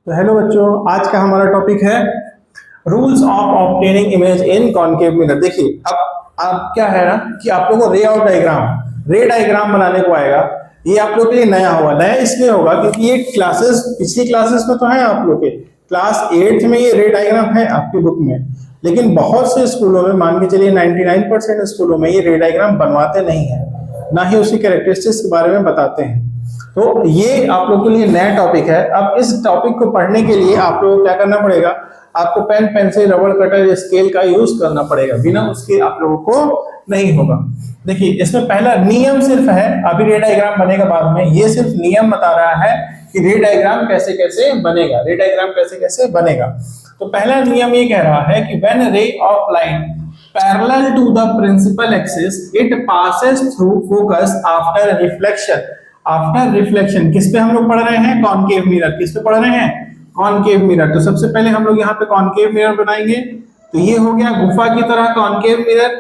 तो हेलो बच्चों, आज का हमारा टॉपिक है rules of obtaining image in concave mirror. देखिए अब क्या है ना कि आप लोगों को रे डायग्राम बनाने को आएगा। ये आप लोग के लिए नया होगा। नया इसलिए होगा क्योंकि ये क्लासेस पिछली क्लासेस में तो है, आप लोग के क्लास 8th में ये रे डायग्राम है आपकी बुक में, लेकिन बहुत से स्कूलों में, मान के चलिए 99% स्कूलों में ये रे डायग्राम बनवाते नहीं है, ना ही उसकी कैरेक्टरिस्टिक्स के बारे में बताते हैं। तो ये आप लोगों के लिए नया टॉपिक है। अब इस टॉपिक को पढ़ने के लिए आप लोगों को क्या करना पड़ेगा, आपको पेन, पेंसिल, रबड़ कटर, स्केल का यूज करना पड़ेगा। बिना उसके आप लोगों को नहीं होगा। देखिए इसमें पहला नियम सिर्फ है, अभी रे डायग्राम बनेगा बाद में, ये सिर्फ नियम बता रहा है कि रे डायग्राम कैसे कैसे बनेगा, रे डायग्राम कैसे कैसे बनेगा। तो पहला नियम ये कह रहा है कि when ray of light parallel to the principal axis it passes through focus after reflection. After reflection किस पे हम लोग पढ़ रहे हैं, कॉनकेव मिरर। किस पे पढ़ रहे हैं, कॉनकेव मिरर। तो सबसे पहले हम लोग यहाँ पे कॉनकेव मिरर बनाएंगे। तो ये हो गया गुफा की तरह कॉनकेव मिरर।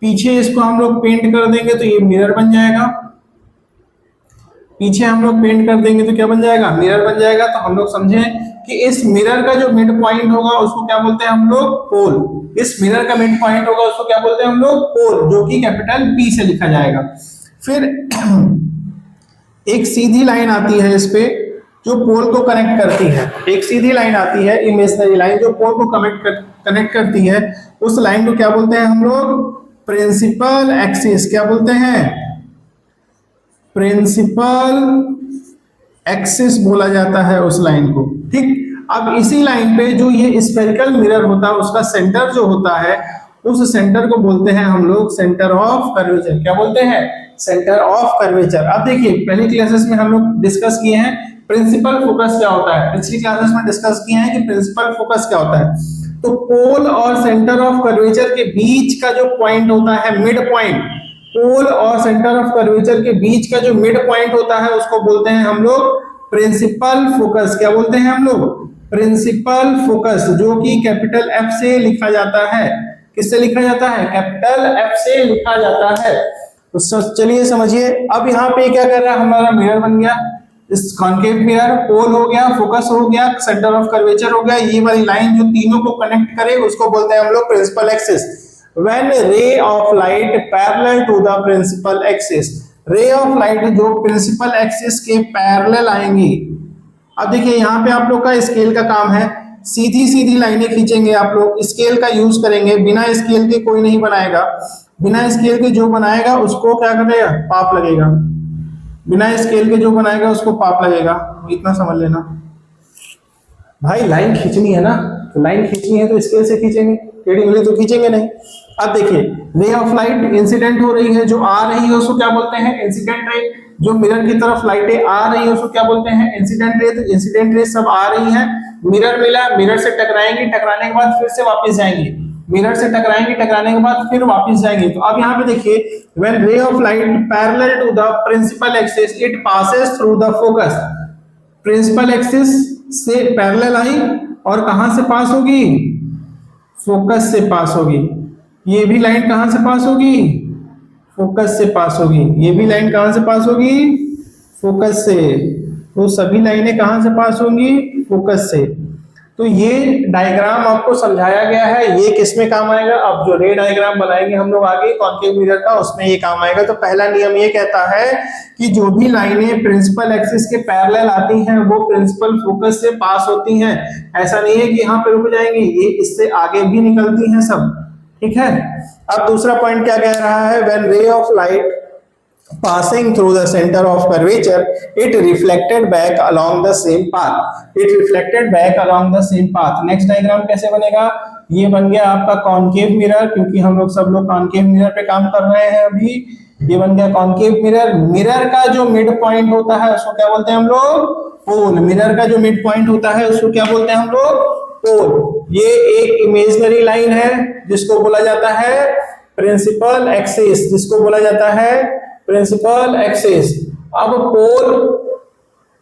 पीछे इसको हम लोग पेंट कर देंगे तो ये मिरर बन जाएगा। पीछे हम लोग पेंट कर देंगे तो क्या बन जाएगा, मिरर बन जाएगा। तो हम लोग समझे कि इस मिरर का जो मिड पॉइंट होगा उसको क्या बोलते हैं हम लोग, पोल। इस मिरर का मिड पॉइंट होगा उसको क्या बोलते हैं हम लोग, पोल, जो कि कैपिटल P से लिखा जाएगा। फिर एक सीधी लाइन आती है इस पे जो पोल को कनेक्ट करती है। एक सीधी लाइन आती है, इमेजिनरी लाइन, जो पोल को कनेक्ट करती है। उस लाइन को क्या बोलते हैं हम लोग, प्रिंसिपल एक्सिस। क्या बोलते हैं, प्रिंसिपल एक्सिस बोला जाता है उस लाइन को। ठीक, अब इसी लाइन पे जो ये स्फेरिकल मिरर होता है उसका सेंटर जो होता है, उस सेंटर को बोलते हैं हम लोग सेंटर ऑफ कर्वेचर। क्या बोलते हैं, सेंटर ऑफ कर्वेचर। अब देखिए पहली क्लासेस में हम लोग डिस्कस किए हैं प्रिंसिपल फोकस क्या होता है। पिछली क्लासेस में डिस्कस किए हैं कि प्रिंसिपल फोकस क्या होता है। तो पोल और सेंटर ऑफ कर्वेचर के बीच का जो पॉइंट होता है, मिड पॉइंट, पोल और सेंटर ऑफ कर्वेचर के बीच का जो मिड पॉइंट होता है उसको बोलते हैं हम लोग प्रिंसिपल फोकस। क्या बोलते हैं हम लोग, प्रिंसिपल फोकस, जो कि कैपिटल F से लिखा जाता है। किससे लिखा जाता है, कैपिटल F से लिखा जाता है। तो चलिए समझिए। अब यहाँ पे क्या कर रहा है, हमारा मिरर बन गया, इस कॉनकेव मिरर, पोल हो गया, फोकस हो गया, सेंटर ऑफ कर्वेचर हो गया। ये वाली लाइन जो तीनों को कनेक्ट करे उसको बोलते हैं हम लोग principal axis. When ray of light parallel to the principal axis, रे ऑफ लाइट जो प्रिंसिपल एक्सिस के पैरेलल आएंगी। अब देखिए यहाँ पे आप लोग का स्केल का काम है, सीधी सीधी लाइनें खींचेंगे आप लोग, स्केल का यूज करेंगे। बिना स्केल के कोई नहीं बनाएगा, बिना स्केल के जो बनाएगा उसको क्या करेगा, पाप लगेगा। बिना स्केल के जो बनाएगा उसको पाप लगेगा, इतना समझ लेना भाई। लाइन खींचनी है ना, तो लाइन खींचनी है तो स्केल से खींचेंगे, टेढ़ी मिले तो खींचेंगे नहीं। अब देखिए रे ऑफ लाइट इंसिडेंट हो रही है, जो आ रही है उसको क्या बोलते हैं, इंसिडेंट रे। जो मिरर की तरफ लाइटें आ रही है उसको क्या बोलते हैं, इंसिडेंट रे। तो इंसिडेंट रे सब आ रही है, मिरर मिला, मिरर से टकराएंगी, टकराने के बाद फिर से वापस जाएंगी, मिरर से टकराएंगे, टकराने के बाद फिर वापस जाएंगे। तो अब यहाँ पे देखिए when ray of light parallel to the principal axis it passes through the focus. Principal axis से पैरेलल आई और कहां से पास होगी, फोकस से पास होगी। ये भी लाइन कहां से पास होगी, फोकस से पास होगी। ये भी लाइन कहां से पास होगी, फोकस से। तो सभी लाइनें कहां से पास होंगी, फोकस से। तो ये डायग्राम आपको समझाया गया है, ये किसमें काम आएगा, अब जो रे डायग्राम बनाएंगे हम लोग आगे कॉनकेव मिरर का, उसमें ये काम आएगा। तो पहला नियम ये कहता है कि जो भी लाइनें प्रिंसिपल एक्सिस के पैरेलल आती हैं वो प्रिंसिपल फोकस से पास होती हैं। ऐसा नहीं है कि यहाँ पे रुक जाएंगी, ये इससे आगे भी निकलती हैं सब। ठीक है। अब दूसरा पॉइंट क्या कह रहा है, when ray of light passing through the center of curvature it reflected back along the same path। it reflected back along the same path। Next diagram कैसे बनेगा, ये बन गया आपका कॉनकेव मिरर, क्योंकि हम लोग सब लोग कॉनकेव मिरर पे काम कर रहे हैं अभी। ये बन गया कॉनकेव मिरर। मिरर का जो मिड पॉइंट होता है उसको क्या बोलते हैं हम लोग, पोल। मिरर का जो मिड पॉइंट होता है उसको क्या बोलते हैं हम लोग, पोल। ये एक इमेजिनरी लाइन है जिसको बोला जाता है प्रिंसिपल एक्सिस, जिसको बोला जाता है प्रिंसिपल एक्सिस। अब पोल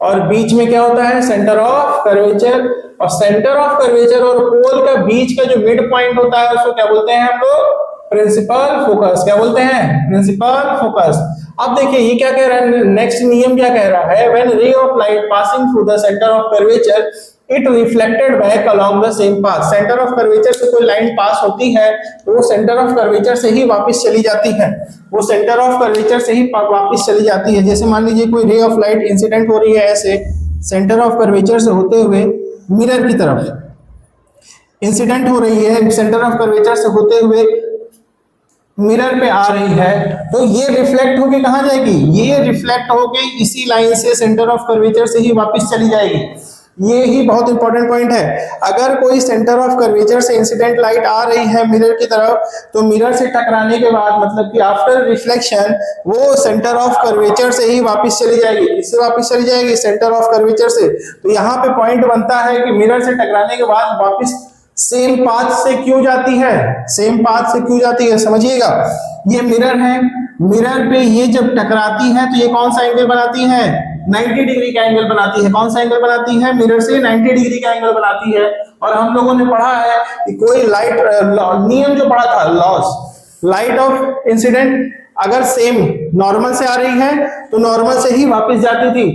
और बीच में क्या होता है, सेंटर ऑफ कर्वेचर। और सेंटर ऑफ कर्वेचर और पोल का बीच का जो मिड पॉइंट होता है उसको क्या बोलते हैं हम लोग, प्रिंसिपल फोकस। क्या बोलते हैं, प्रिंसिपल फोकस। अब देखिए ये क्या कह रहा है, नेक्स्ट नियम क्या कह रहा है, when ray of light passing through the centre of curvature it reflected back along the same path. Centre of curvature से कोई लाइन पास होती है तो वो सेंटर ऑफ कर्वेचर से ही वापस चली जाती है, वो सेंटर ऑफ कर्वेचर से ही वापस चली जाती है। जैसे मान लीजिए कोई रे ऑफ लाइट इंसिडेंट हो रही है ऐसे सेंटर ऑफ कर्वेचर से होते हुए मिरर की तरफ इंसिडेंट हो रही है, सेंटर ऑफ कर्वेचर से होते हुए मिरर पे आ रही है, तो ये रिफ्लेक्ट होके कहां जाएगी, ये रिफ्लेक्ट होके इसी लाइन से सेंटर ऑफ कर्वेचर से ही वापस चली जाएगी। ये ही बहुत इंपॉर्टेंट पॉइंट है। अगर कोई सेंटर ऑफ कर्वेचर से इंसिडेंट लाइट आ रही है मिरर की तरफ, तो मिरर से टकराने के बाद मतलब कि आफ्टर रिफ्लेक्शन वो सेंटर ऑफ कर्वेचर से ही वापस चली जाएगी। इससे वापस चली जाएगी सेंटर ऑफ कर्वेचर से। तो यहाँ पे पॉइंट बनता है कि मिरर से टकराने के बाद वापस सेम पाथ से क्यों जाती है, सेम पाथ से क्यों जाती है, समझिएगा। ये मिरर है, मिरर पे ये जब टकराती है तो ये कौन सा एंगल बनाती है, 90 डिग्री का एंगल बनाती है। कौन सा एंगल बनाती है, मिरर से 90 डिग्री का एंगल बनाती है। और हम लोगों ने पढ़ा है कि कोई लाइट नियम जो पढ़ा था, लॉस, लाइट ऑफ इंसिडेंट अगर सेम नॉर्मल से आ रही है तो नॉर्मल से ही वापस जाती थी,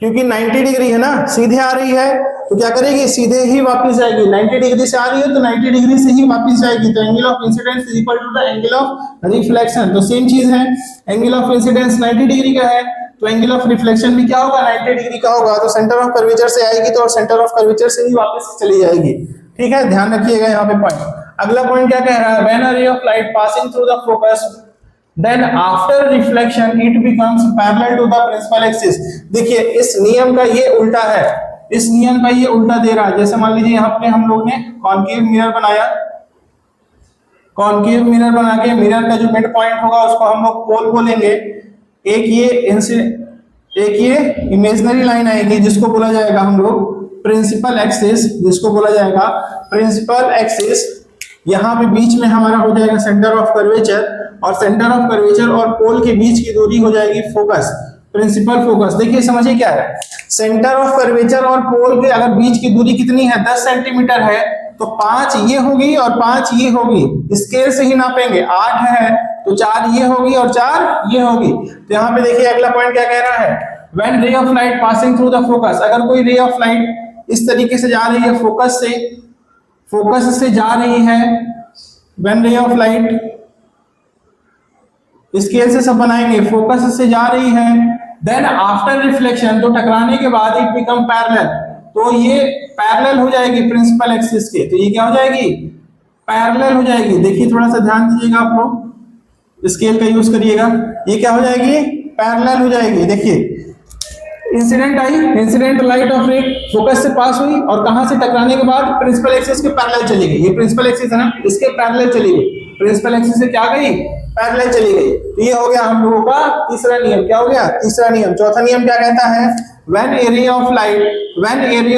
क्योंकि 90 डिग्री है ना, सीधे आ रही है तो क्या करेगी, सीधे ही वापस जाएगी। 90 डिग्री से आ रही है तो 90 डिग्री से ही वापस जाएगी। तो angle of incidence is equal to the angle of reflection. तो सेम चीज है, एंगल ऑफ इंसिडेंस 90 डिग्री का है तो एंगल ऑफ रिफ्लेक्शन भी क्या होगा, 90 डिग्री का होगा। तो सेंटर ऑफ कर्वेचर से आएगी तो सेंटर ऑफ कर्वेचर से ही वापस चली जाएगी। ठीक है, ध्यान रखिएगा यहाँ पे पॉइंट। अगला पॉइंट क्या कह रहा है, व्हेन अ रे of light passing through the focus then after reflection it becomes parallel to the principal axis। देखिए इस नियम का ये उल्टा है, इस नियम का ये उल्टा दे रहा है। जैसे मान लीजिए यहाँ पे हम लोग ने कॉन्केव मिरर बनाया, कॉन्केव मिरर बना के मिरर का जो मिड पॉइंट होगा उसको हम लोग पोल बोलेंगे। एक ये इमेजिनरी लाइन आएगी जिसको बोला जाएगा हम लोग प्रिंसिपल एक्सिस, जिसको बोला जाएगा प्रिंसिपल एक्सिस। यहाँ पे बीच में हमारा हो जाएगा सेंटर ऑफ कर्वेचर, और सेंटर ऑफ कर्वेचर और पोल के बीच की दूरी हो जाएगी फोकस, प्रिंसिपल फोकस। देखिए समझिए क्या है, सेंटर ऑफ कर्वेचर और पोल के अगर बीच की दूरी कितनी है, 10 सेंटीमीटर है, तो 5 ये होगी और 5 ये होगी। स्केल से ही नापेंगे, 8 है तो 4 ये होगी और 4 ये होगी। तो यहाँ पे देखिए अगला पॉइंट क्या कह रहा है, when ray of light passing through the focus. अगर कोई रे ऑफ लाइट इस तरीके से जा रही है, फोकस से जा रही है, when ray of light scale से सब बनाएंगे, फोकस से जा रही है, देन आफ्टर रिफ्लेक्शन तो टकराने के बाद इट बिकम पैरेलल, तो ये पैरेलल हो जाएगी प्रिंसिपल एक्सिस के। तो ये क्या हो जाएगी, पैरेलल हो जाएगी। देखिए थोड़ा सा ध्यान दीजिएगा आप लोग, स्केल का यूज करिएगा। ये क्या हो जाएगी, पैरेलल हो जाएगी। देखिए incident I, incident light of रे फोकस से पास हुई और कहां से टकराने के बाद प्रिंसिपल एक्सिस के पैरेलल चली गई। ये प्रिंसिपल एक्सिस है ना, इसके पैरेलल चली गई, प्रिंसिपल एक्सिस से क्या गई, पैरेलल चली गई। तो ये हो गया हम लोगों का तीसरा नियम। क्या हो गया, तीसरा नियम। चौथा नियम क्या कहता है, when a ray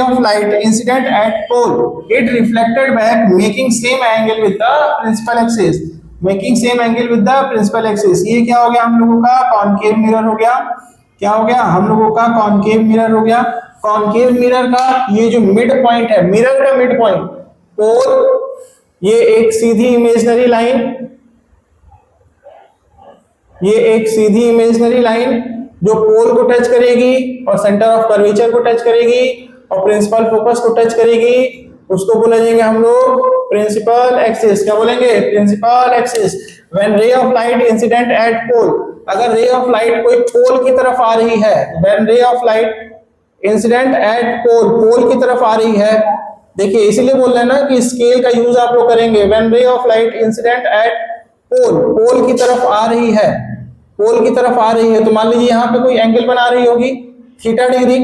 of light incident at pole it reflected back making same angle with the principal axis, making same angle with the principal axis। ये क्या हो गया हम लोगों का, कॉनकेव मिरर हो गया। क्या हो गया हम लोगों का, कॉनकेव मिरर हो गया। कॉनकेव मिरर का ये जो मिड पॉइंट है, मिरर का मिड पॉइंट, पोल, ये एक सीधी इमेजिनरी लाइन, ये एक सीधी इमेजिनरी लाइन जो पोल को टच करेगी और सेंटर ऑफ कर्वेचर को टच करेगी और प्रिंसिपल फोकस को टच करेगी, उसको बोलेंगे हम लोग प्रिंसिपल एक्सिस। क्या बोलेंगे, principal axis. When ray of light incident at pole, अगर रे ऑफ लाइट कोई पोल की तरफ आ रही है, when ray of light incident at pole, pole की तरफ आ रही है। देखिए इसीलिए बोल रहे हैं ना कि स्केल का यूज आप लोग करेंगे। When ray of light incident at pole, pole की तरफ आ रही है, पोल की तरफ आ रही है, तो मान लीजिए यहाँ पे कोई एंगल बना रही होगी थीटा डिग्री,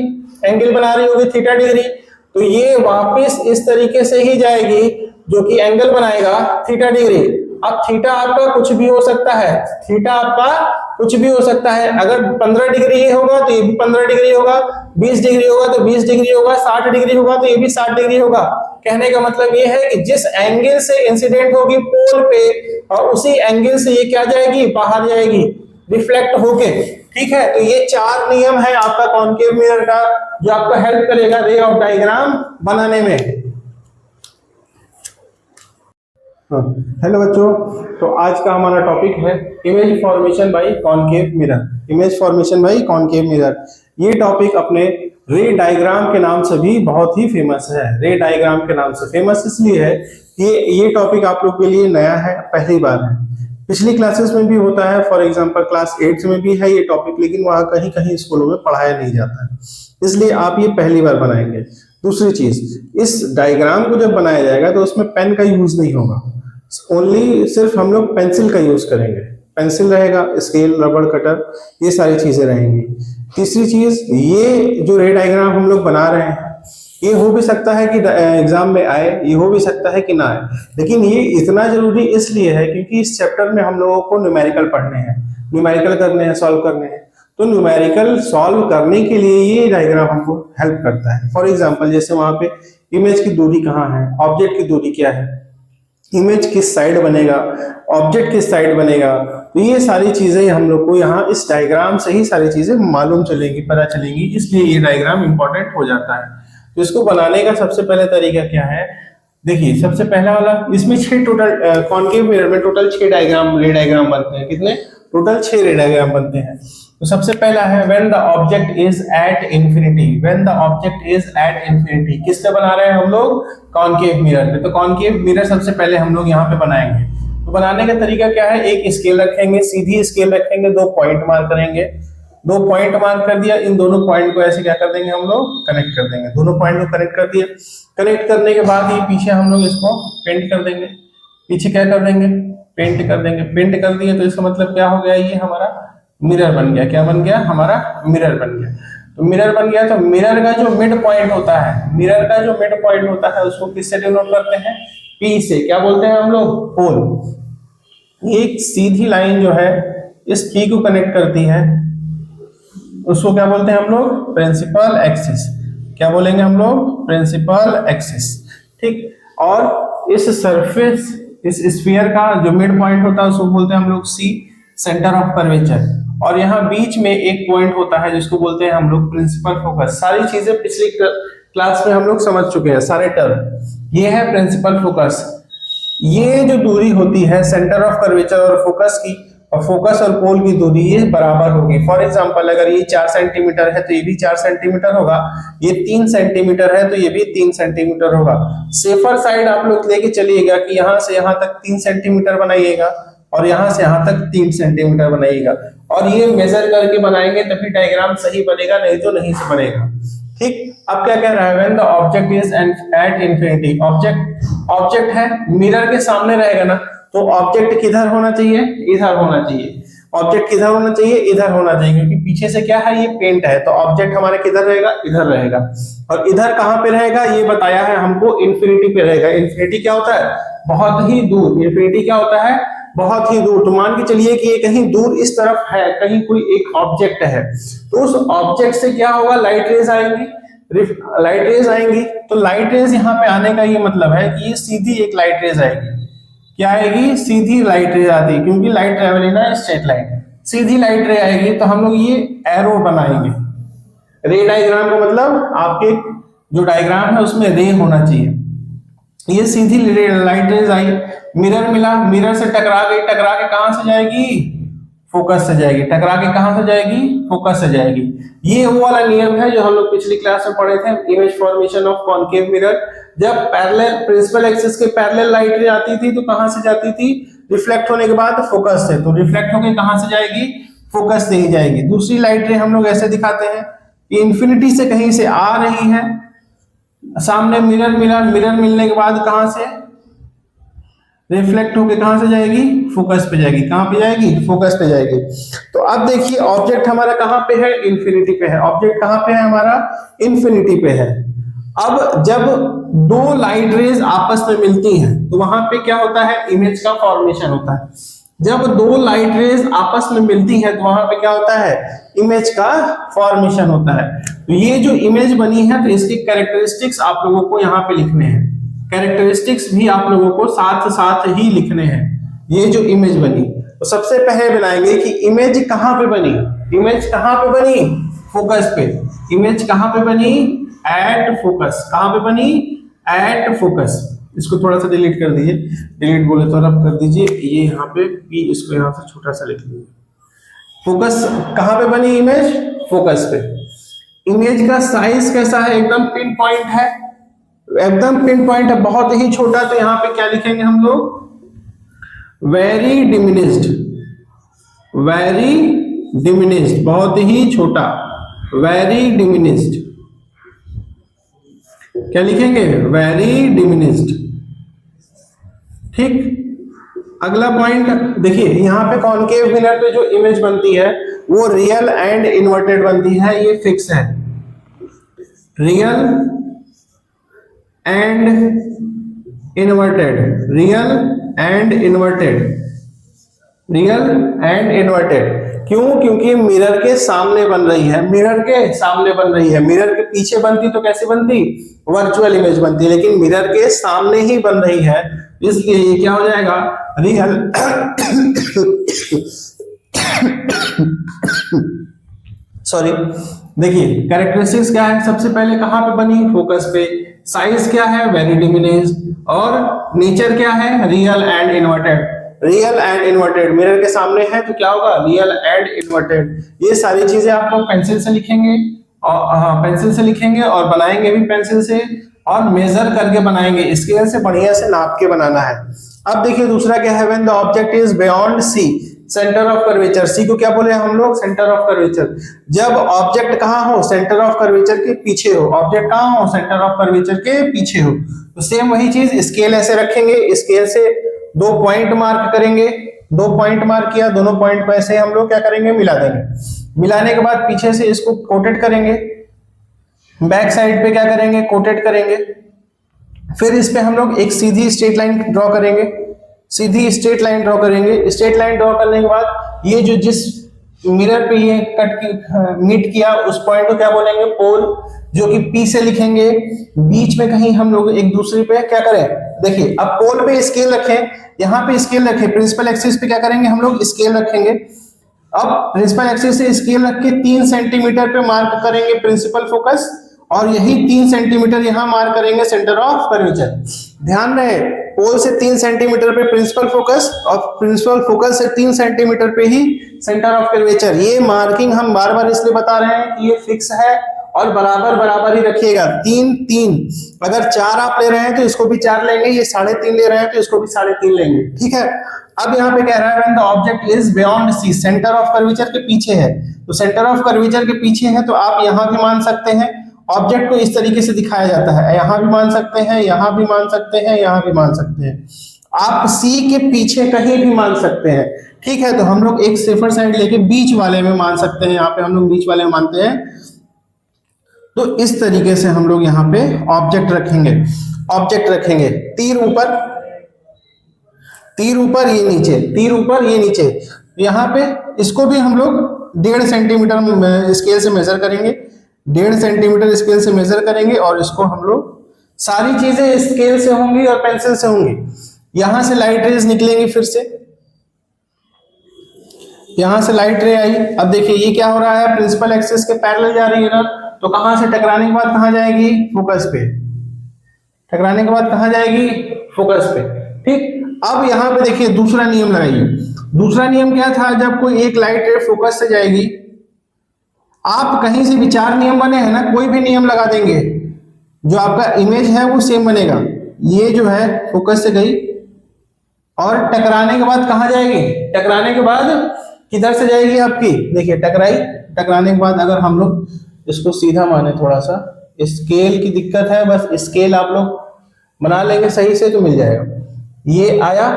एंगल बना रही होगी थीटा डिग्री, तो ये वापस इस तरीके से ही जाएगी जो कि एंगल बनाएगा थीटा डिग्री। अब थीटा आपका कुछ भी हो सकता है, थीटा आपका कुछ भी हो सकता है। अगर 15 डिग्री ये होगा तो ये भी 15 डिग्री होगा, 20 डिग्री होगा तो 20 डिग्री होगा, 60 डिग्री होगा तो ये भी 60 डिग्री होगा। कहने का मतलब ये है कि जिस एंगल से इंसिडेंट होगी पोल पे, और उसी एंगल से ये क्या जाएगी, बाहर जाएगी, रिफ्लेक्ट होके। ठीक है, तो ये 4 नियम है आपका कॉनकेव मिरर का, जो आपको हेल्प करेगा रे ऑफ डायग्राम बनाने में। हेलो बच्चों, तो आज का हमारा टॉपिक है image formation by concave mirror. Image formation by concave mirror. ये टॉपिक अपने रे डायग्राम के नाम से भी बहुत ही फेमस है। रे डायग्राम के नाम से फेमस इसलिए है कि ये टॉपिक आप लोग के लिए नया है, पहली बार है। पिछली क्लासेस में भी होता है, फॉर एग्जांपल क्लास 8 में भी है ये टॉपिक, लेकिन वहां कहीं कहीं स्कूलों में पढ़ाया नहीं जाता है, इसलिए आप ये पहली बार बनाएंगे। दूसरी चीज, इस डायग्राम को जब बनाया जाएगा तो उसमें पेन का यूज नहीं होगा, ओनली सिर्फ हम लोग पेंसिल का यूज करेंगे। पेंसिल रहेगा, स्केल, रबड़, कटर, ये सारी चीजें रहेंगी। तीसरी चीज, ये जो रे डायग्राम हम लोग बना रहे हैं ये हो भी सकता है कि एग्जाम में आए, ये हो भी सकता है कि ना आए, लेकिन ये इतना जरूरी इसलिए है क्योंकि इस चैप्टर में हम लोगों को न्यूमेरिकल पढ़ने हैं, न्यूमेरिकल करने हैं, सॉल्व करने हैं। तो न्यूमेरिकल सॉल्व करने के लिए ये डायग्राम हमको हेल्प करता है। फॉर एग्जांपल जैसे वहां पे इमेज की दूरी कहाँ है, ऑब्जेक्ट की दूरी क्या है, इमेज किस साइड बनेगा, ऑब्जेक्ट किस साइड बनेगा, तो ये सारी चीजें हम लोग को यहाँ इस डायग्राम से ही सारी चीजें मालूम चलेंगी, पता चलेंगी, इसलिए ये डायग्राम इंपॉर्टेंट हो जाता है। तो इसको बनाने का सबसे पहले तरीका क्या है, देखिए सबसे पहला वाला, इसमें 6 टोटल कॉनकेव मिरर में टोटल 6 डायग्राम, रे डायग्राम बनते हैं। कितने? टोटल 6 रे डायग्राम बनते हैं। तो सबसे पहला है when the object is at infinity, when the object is at infinity, किससे बना रहे हैं हम लोग? कॉनकेव मिरर पे। तो कॉनकेव मिरर सबसे पहले हम लोग यहाँ पे बनाएंगे। तो बनाने का तरीका क्या है, एक स्केल रखेंगे, सीधी स्केल रखेंगे, 2 पॉइंट मार्क करेंगे, 2 पॉइंट मार्क कर दिया, इन दोनों पॉइंट को ऐसे क्या कर देंगे हम लोग? कनेक्ट कर देंगे। दोनों पॉइंट को कनेक्ट कर दिया, कनेक्ट करने के बाद ये पीछे हम लोग इसको पेंट कर देंगे, पीछे क्या कर देंगे? पेंट कर देंगे। पेंट कर दिए तो इसका मतलब क्या हो गया, ये हमारा मिरर बन गया। क्या बन गया? हमारा मिरर बन गया। तो मिरर बन गया, तो मिरर का जो मिड पॉइंट होता है, मिरर का जो मिड पॉइंट होता है उसको किससे डिनोट करते हैं? पी से। क्या बोलते हैं हम लोग? पोल। एक सीधी लाइन जो है इस पी को कनेक्ट करती है, उसको क्या बोलते हैं हम लोग? Principal axis. क्या बोलेंगे हम लोग? Principal axis. ठीक। और इस सरफेस, इस स्फीयर का जो मिड पॉइंट होता है उसको बोलते हैं हम लोग सी, सेंटर ऑफ कर्वेचर। और यहाँ बीच में एक पॉइंट होता है जिसको बोलते हैं हम लोग प्रिंसिपल फोकस। सारी चीजें पिछली क्लास में हम लोग समझ चुके हैं, सारे टर्म। ये है प्रिंसिपल फोकस। ये जो दूरी होती है सेंटर ऑफ कर्वेचर और फोकस की, और फोकस और पोल की दूरी ये बराबर होगी। फॉर एग्जांपल अगर ये 4 सेंटीमीटर है तो ये भी 4 सेंटीमीटर होगा, ये 3 सेंटीमीटर है तो ये भी 3 सेंटीमीटर होगा। सेफर साइड आप लोग लेके चलिएगा कि यहाँ से यहाँ तक 3 सेंटीमीटर बनाइएगा और यहाँ से यहाँ तक 3 सेंटीमीटर बनाइएगा, और ये मेजर करके बनाएंगे तभी डायग्राम सही बनेगा, नहीं तो नहीं से बनेगा। ठीक। अब क्या कह रहा है? When the object is at infinity, object है, मिरर के सामने रहेगा ना, तो ऑब्जेक्ट किधर होना चाहिए? इधर होना चाहिए। ऑब्जेक्ट किधर होना चाहिए? इधर होना चाहिए, क्योंकि पीछे से क्या है? ये पेंट है, तो ऑब्जेक्ट हमारा किधर रहेगा? इधर रहेगा। और इधर कहां पे रहेगा? ये बताया है हमको, इंफिनिटी पे रहेगा। इंफिनिटी क्या होता है? बहुत ही दूर। इंफिनिटी क्या होता है? बहुत ही दूर। तो मान के चलिए कि ये कहीं दूर इस तरफ है, कहीं कोई एक ऑब्जेक्ट है, तो उस ऑब्जेक्ट से क्या होगा? लाइट रेज आएंगी, लाइट रेज आएंगी। तो लाइट रेज यहाँ पे आने का ये मतलब है कि ये सीधी एक लाइट रेज आएगी। क्या आएगी? सीधी लाइट रे आती है, क्योंकि light travel in a straight line. Sidhi light रे आएगी तो हम लोग ये एरो बनाएंगे। रे डायग्राम का मतलब आपके जो डायग्राम है उसमें रे होना चाहिए। ये सीधी लाइट रेज आई, मिरर मिला, मिरर से टकरा गई, टकरा के कहां से जाएगी? फोकस से जाएगी। टकरा के कहां से जाएगी? फोकस से जाएगी। ये वो वाला नियम है जो हम लोग पिछली क्लास में पढ़े थे, image formation of concave mirror. जब पैरेलल, प्रिंसिपल एक्सिस के पैरेलल लाइट रे आती थी तो कहां से जाती थी? रिफ्लेक्ट होने के बाद फोकस से। तो रिफ्लेक्ट होके कहां से जाएगी? फोकस से ही जाएगी। दूसरी लाइट रे हम लोग ऐसे दिखाते हैं कि इंफिनिटी से कहीं से आ रही है, सामने मिरर मिला, मिरर मिलने के बाद कहां से रिफ्लेक्ट होके कहां से जाएगी? फोकस पे जाएगी। कहां पे जाएगी? फोकस पे जाएगी। तो अब देखिए ऑब्जेक्ट हमारा कहां पे है? इंफिनिटी पे है। ऑब्जेक्ट कहां पे है हमारा? इंफिनिटी पे है। अब जब 2 लाइट रेज आपस में मिलती हैं तो वहां पे क्या होता है? इमेज का फॉर्मेशन होता है। जब 2 लाइट रेज आपस में मिलती हैं तो वहां पे क्या होता है? इमेज का फॉर्मेशन होता है। तो ये जो इमेज बनी है तो इसके कैरेक्टरिस्टिक्स आप लोगों को यहाँ पे लिखने हैं। कैरेक्टरिस्टिक्स भी आप लोगों को साथ साथ ही लिखने हैं। ये जो इमेज बनी, तो सबसे पहले बनाएंगे कि इमेज कहां पे बनी? इमेज कहां पे बनी? फोकस पे। इमेज कहां पे बनी? At focus. कहां पे बनी? At focus. इसको थोड़ा सा डिलीट कर दीजिए, डिलीट बोले तो रब कर दीजिए, ये यहाँ पे पी, इसको यहाँ से छोटा सा लिख लीजिए। फोकस कहां पे बनी इमेज? फोकस पे। इमेज का साइज कैसा है, एकदम पिन पॉइंट है, एकदम पिन पॉइंट है, बहुत ही छोटा। तो यहाँ पे क्या लिखेंगे हम लोग, वेरी डिमिनिश्ड, वेरी डिमिनिश्ड, बहुत ही छोटा, वेरी डिमिनिश्ड। क्या लिखेंगे, वेरी डिमिनिश्ड। ठीक, अगला पॉइंट देखिए, यहाँ पे कॉनकेव मिरर पे जो इमेज बनती है वो रियल एंड इन्वर्टेड बनती है, ये फिक्स है। Real and inverted, real and inverted, real and inverted. क्यों, क्योंकि मिरर के सामने बन रही है, मिरर के सामने बन रही है। मिरर के पीछे बनती तो कैसे बनती, वर्चुअल इमेज बनती, लेकिन मिरर के सामने ही बन रही है, इसलिए ये क्या हो जाएगा, रियल सॉरी। देखिए कैरेक्टरिस्टिक्स क्या है, सबसे पहले कहां पे बनी, फोकस पे। साइज क्या है, वेरी डिमिनिश्ड। और नेचर क्या है, real and inverted, real and inverted. Mirror के सामने है तो क्या होगा, रियल एंड इन्वर्टेड। ये सारी चीजें आप लोग पेंसिल से लिखेंगे, और पेंसिल से लिखेंगे और बनाएंगे भी पेंसिल से, और मेजर करके बनाएंगे, स्केल से बढ़िया से नाप के बनाना है। अब देखिए दूसरा क्या है, when the object is beyond C, centre of curvature. C को क्या बोले हम लोग, सेंटर ऑफ कर्वेचर। जब ऑब्जेक्ट कहां हो, सेंटर ऑफ कर्वेचर के पीछे हो, ऑब्जेक्ट कहां हो, सेंटर ऑफ कर्वेचर के पीछे हो। तो सेम वही चीज, स्केल ऐसे रखेंगे, स्केल से 2 पॉइंट मार्क करेंगे, 2 पॉइंट मार्क किया, दोनों पॉइंट को ऐसे हम लोग क्या करेंगे, मिला देंगे। मिलाने के बाद पीछे से इसको कोटेड करेंगे, बैक साइड पे क्या करेंगे, कोटेड करेंगे। फिर इस पे हम लोग एक सीधी स्ट्रेट लाइन ड्रॉ करेंगे, सीधी स्ट्रेट लाइन ड्रॉ करेंगे। स्ट्रेट लाइन ड्रॉ करने के बाद ये जो जिस मिरर पे ये मीट किया उस पॉइंट को क्या बोलेंगे, पोल, जो कि पी से लिखेंगे। बीच में कहीं हम लोग एक दूसरे पे क्या करें, देखिए अब पोल पे स्केल रखें, यहाँ पे स्केल रखें, प्रिंसिपल एक्सिस पे क्या करेंगे हम लोग, स्केल रखेंगे। अब प्रिंसिपल एक्सिस से स्केल रख के 3 सेंटीमीटर पे मार्क करेंगे प्रिंसिपल फोकस, और यही 3 सेंटीमीटर यहां मार्क करेंगे सेंटर ऑफ कर्वेचर। ध्यान रहे, पोल से 3 सेंटीमीटर पे प्रिंसिपल फोकस, और प्रिंसिपल फोकस से 3 सेंटीमीटर पे ही सेंटर ऑफ कर्वेचर। ये मार्किंग हम बार बार इसलिए बता रहे हैं कि ये फिक्स है और बराबर बराबर ही रखिएगा। 3 3, अगर 4 आप ले रहे हैं तो इसको भी 4 लेंगे, ये 3.5 ले रहे हैं तो इसको भी 3.5 लेंगे। ठीक है, अब यहाँ पे कह रहा है when the object is beyond C, centre of curvature के पीछे है। तो सेंटर ऑफ कर्वेचर के पीछे है तो आप यहां भी मान सकते हैं, ऑब्जेक्ट को इस तरीके से दिखाया जाता है, यहां भी मान सकते हैं, यहां भी मान सकते हैं, यहां भी मान सकते हैं, आप सी के पीछे कहीं भी मान सकते हैं। ठीक है, तो हम लोग एक सेफर साइड लेके बीच वाले में मान सकते हैं, यहाँ पे हम लोग बीच वाले में मानते हैं। तो इस तरीके से हम लोग यहाँ पे ऑब्जेक्ट रखेंगे, ऑब्जेक्ट रखेंगे। तीर ऊपर, तीर ऊपर, ये नीचे, तीर ऊपर, ये नीचे। यहाँ पे इसको भी हम लोग 1.5 सेंटीमीटर स्केल से मेजर करेंगे, 1.5 सेंटीमीटर स्केल से मेजर करेंगे, और इसको हम लोग, सारी चीजें स्केल से होंगी और पेंसिल से होंगी। यहां से लाइट रेज निकलेंगी, फिर से यहां से लाइट रे आई। अब देखिए ये क्या हो रहा है, प्रिंसिपल एक्सिस के पैरेलल जा रही है ना, तो कहां से टकराने के बाद कहां जाएगी, फोकस पे। टकराने के बाद कहां जाएगी, फोकस पे। ठीक, अब यहां पे देखिए दूसरा नियम लगाइए। दूसरा नियम क्या था, जब कोई एक लाइट रे फोकस से जाएगी, आप कहीं से भी 4 नियम बने हैं ना, कोई भी नियम लगा देंगे, जो आपका इमेज है वो सेम बनेगा। ये जो है फोकस से गई और टकराने के बाद कहां जाएगी, टकराने के बाद किधर से जाएगी आपकी, देखिए टकराई, टकराने के बाद अगर हम लोग इसको सीधा माने, थोड़ा सा स्केल की दिक्कत है, बस स्केल आप लोग बना लेंगे सही से तो मिल जाएगा। ये आया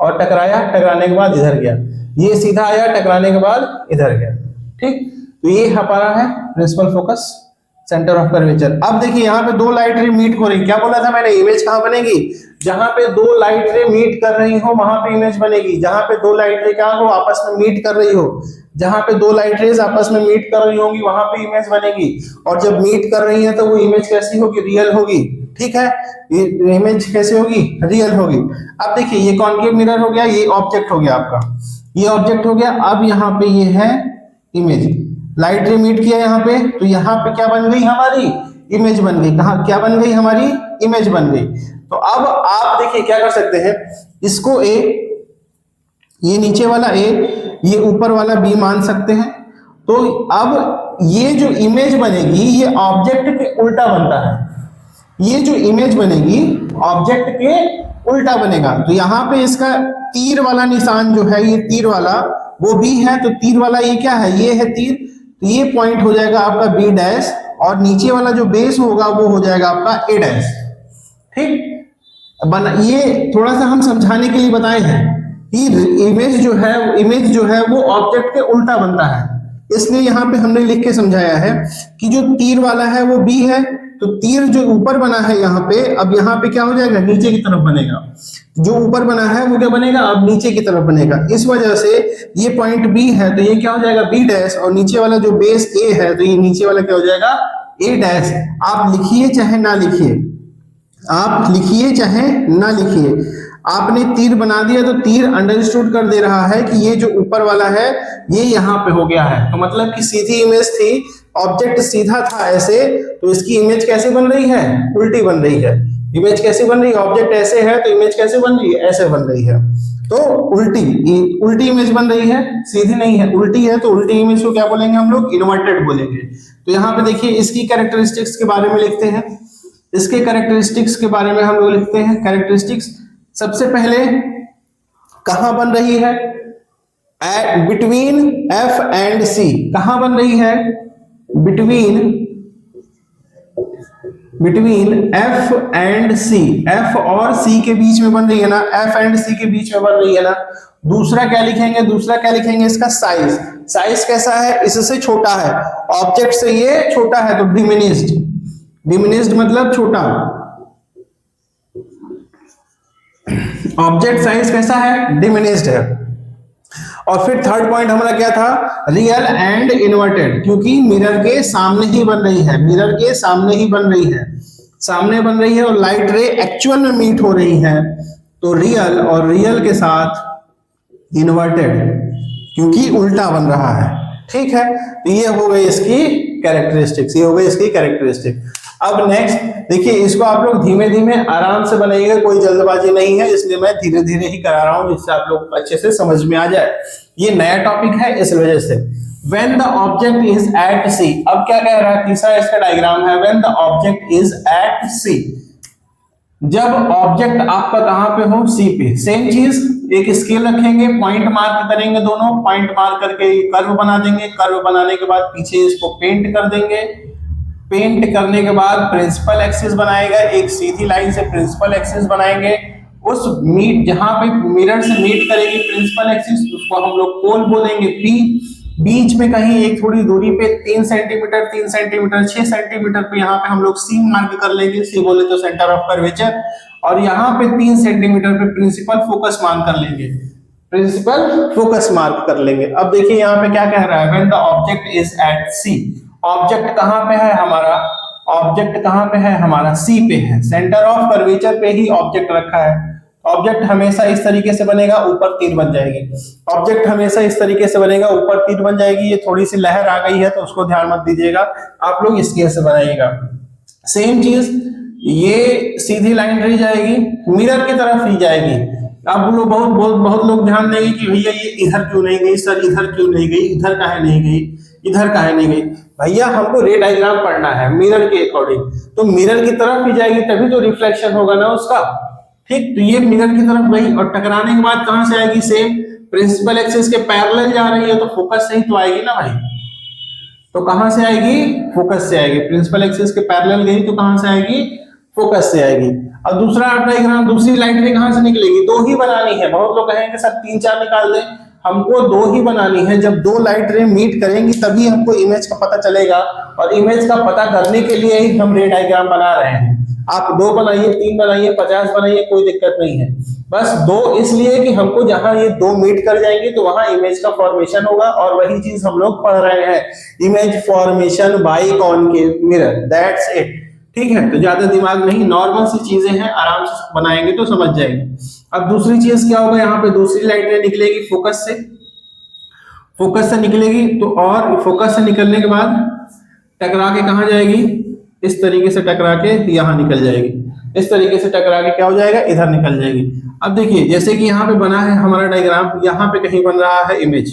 और टकराया, टकराने के बाद इधर गया, ये सीधा आया, टकराने के बाद इधर गया। ठीक, तो ये हमारा है principal focus, centre of curvature. अब देखिए यहाँ पे 2 लाइट रे मीट हो रही, क्या बोला था मैंने, इमेज कहाँ बनेगी, जहां पे 2 लाइट रे मीट कर रही हो वहां पे इमेज बनेगी। जहां पे 2 लाइट रे क्या हो, आपस में मीट कर रही हो, जहां पे 2 लाइट रेज आपस में मीट कर रही होंगी वहां पे इमेज बनेगी। और जब मीट कर रही है तो वो इमेज कैसी होगी, रियल होगी। ठीक है, ये इमेज कैसे होगी, रियल होगी। अब देखिए ये कॉनकेव मिरर हो गया, ये ऑब्जेक्ट हो गया आपका, ये ऑब्जेक्ट हो गया। अब यहाँ पे ये है इमेज, लाइट रे मीट किया यहाँ पे, तो यहाँ पे क्या बन गई हमारी, इमेज बन गई। कहाँ क्या बन गई हमारी, इमेज बन गई। तो अब आप देखिए क्या कर सकते हैं, इसको ए, ये नीचे वाला ए, ये ऊपर वाला बी मान सकते हैं, तो अब ये जो इमेज बनेगी ये ऑब्जेक्ट के उल्टा बनता है, ये जो इमेज बनेगी ऑब्जेक्ट के उल्टा बनेगा। तो यहाँ पे इसका तीर वाला निशान जो है, ये तीर वाला वो बी है, तो तीर वाला ये क्या है, ये है तीर, तो ये पॉइंट हो जाएगा आपका बी डैश, और नीचे वाला जो बेस होगा वो हो जाएगा आपका ए डैश। ठीक बना, ये थोड़ा सा हम समझाने के लिए बताए हैं कि इमेज जो है वो ऑब्जेक्ट के उल्टा बनता है, इसलिए यहाँ पे हमने लिख के समझाया है कि जो तीर वाला है वो बी है, तो तीर जो ऊपर बना है यहाँ पे, अब यहाँ पे क्या हो जाएगा, नीचे की तरफ बनेगा, जो ऊपर बना है वो क्या बनेगा, अब नीचे की तरफ बनेगा। इस वजह से ये पॉइंट बी है तो ये क्या हो जाएगा बी डैश, और नीचे वाला जो बेस ए है तो ये नीचे वाला क्या हो जाएगा ए डैश। आप लिखिए चाहे ना लिखिए, आप लिखिए चाहे ना लिखिए, आपने तीर बना दिया तो तीर अंडरस्टूड कर दे रहा है कि ये जो ऊपर वाला है ये यहाँ पे हो गया है, तो मतलब कि सीधी इमेज थी, ऑब्जेक्ट सीधा था ऐसे, तो इसकी इमेज कैसे बन रही है, उल्टी बन रही है। इमेज कैसे बन रही है, ऑब्जेक्ट ऐसे है तो इमेज कैसे बन रही है, ऐसे बन रही है, तो उल्टी इमेज बन रही है, सीधी नहीं है, उल्टी है, तो उल्टी इमेज को क्या बोलेंगे हम लोग, इन्वर्टेड बोलेंगे। तो यहाँ पे देखिए इसकी कैरेक्टरिस्टिक्स के बारे में लिखते हैं, इसके कैरेक्टरिस्टिक्स के बारे में हम लोग लिखते हैं। कैरेक्टरिस्टिक्स सबसे पहले कहां बन रही है, बिटवीन एफ एंड सी, कहां बन रही है, between F and C, F और सी के बीच में बन रही है ना, एफ एंड सी के बीच में बन रही है ना। दूसरा क्या लिखेंगे, इसका साइज, साइज कैसा है, इससे छोटा है, ऑब्जेक्ट से ये छोटा है तो डिमिनिश्ड मतलब छोटा, ऑब्जेक्ट साइज कैसा है, डिमिनिश्ड है। और फिर थर्ड पॉइंट हमारा क्या था, रियल एंड इन्वर्टेड, क्योंकि मिरर के सामने ही बन रही है, मिरर के सामने ही बन रही है, सामने बन रही है और लाइट रे एक्चुअल में मीट हो रही है, तो रियल और रियल के साथ इन्वर्टेड, क्योंकि उल्टा बन रहा है। ठीक है, तो ये हो गई इसकी कैरेक्टरिस्टिक्स, ये हो गई इसकी कैरेक्टरिस्टिक। अब नेक्स्ट देखिए, इसको आप लोग धीमे धीमे आराम से बनाइएगा, कोई जल्दबाजी नहीं है, इसलिए मैं धीरे धीरे ही करा रहा हूं जिससे आप लोग अच्छे से समझ में आ जाए। ये नया टॉपिक है इस वजह से। When the object is at C, अब क्या कह रहा है, तीसरा इसका डायग्राम है, when the object is at C, जब ऑब्जेक्ट आपका कहां पे हो, सी पे। सेम चीज, एक स्केल रखेंगे, पॉइंट मार्क करेंगे, दोनों पॉइंट मार्क करके कर्व बना देंगे, कर्व बनाने के बाद पीछे इसको पेंट कर देंगे, पेंट करने के बाद प्रिंसिपल एक्सिस बनाएगा, एक सीधी लाइन से प्रिंसिपल एक्सिस बनाएंगे, उस जहां पे मिरर से मीट करेगी प्रिंसिपल एक्सिस, उसको हम लोग पोल बोलेंगे पी। बीच में कहीं एक थोड़ी दूरी पे 3 सेंटीमीटर 6 सेंटीमीटर पे यहाँ पे हम लोग सी मार्क कर लेंगे, सी बोले तो सेंटर ऑफ कर्वेचर, और यहाँ पे 3 सेंटीमीटर पे प्रिंसिपल फोकस मार्क कर लेंगे, प्रिंसिपल फोकस मार्क कर लेंगे। अब देखिए यहाँ पे क्या कह रहा है, when the object is at C, object कहां पे है हमारा, ऑब्जेक्ट कहां पे है हमारा, सी पे है, सेंटर ऑफ कर्वेचर पे ही ऑब्जेक्ट रखा है। ऑब्जेक्ट हमेशा इस तरीके से बनेगा, ऊपर तीर बन जाएगी, ऑब्जेक्ट हमेशा इस तरीके से बनेगा, ऊपर तीर बन जाएगी। ये थोड़ी सी लहर आ गई है तो उसको ध्यान मत दीजिएगा, आप लोग इसके से बनाइएगा। सेम चीज, ये सीधी लाइन रही जाएगी, मिरर की तरफ ही जाएगी। अब लोग बहुत लोग ध्यान देंगे कि भैया ये इधर क्यों नहीं गई, सर इधर क्यों नहीं गई, इधर काहे नहीं गई, इधर काहे नहीं गई। भैया हमको रे डायग्राम पढ़ना है मिरर के अकॉर्डिंग, तो मिरर की तरफ भी जाएगी तभी तो रिफ्लेक्शन होगा ना उसका। ठीक, तो ये मिरर की तरफ गई और टकराने के बाद कहां से आएगी, सेम प्रिंसिपल एक्सिस के पैरेलल जा रही है तो फोकस से ही तो आएगी ना भाई। तो कहां से आएगी, फोकस से आएगी, प्रिंसिपल एक्सिस के पैरेलल गई तो कहां से आएगी, फोकस से आएगी। अब दूसरा डायग्राम, दूसरी लाइट रे कहां से निकलेगी, दो ही बनानी है। बहुत लोग कहेंगे सर 3-4 निकाल दें, हमको दो ही बनानी है। जब दो लाइट रे मीट करेंगी तभी हमको इमेज का पता चलेगा, और इमेज का पता करने के लिए ही हम रे डायग्राम बना रहे हैं। आप 2 बनाइए, 3 बनाइए, 50 बनाइए, कोई दिक्कत नहीं है। बस 2 इसलिए कि हमको जहां ये 2 मीट कर जाएंगे तो वहां इमेज का फॉर्मेशन होगा, और वही चीज हम लोग पढ़ रहे हैं, image formation by concave mirror, that's it. ठीक है, तो ज्यादा दिमाग नहीं, नॉर्मल सी चीजें हैं, आराम से बनाएंगे तो समझ जाएंगे। अब दूसरी चीज क्या होगा, यहाँ पे दूसरी लाइट निकलेगी फोकस से निकलेगी, तो और फोकस से निकलने के बाद टकरा के कहां जाएगी, इस तरीके से टकरा के यहां निकल जाएगी, इस तरीके से टकरा के क्या हो जाएगा, इधर निकल जाएगी। अब देखिए जैसे कि यहाँ पे बना है हमारा डायग्राम, यहाँ पे कहीं बन रहा है इमेज,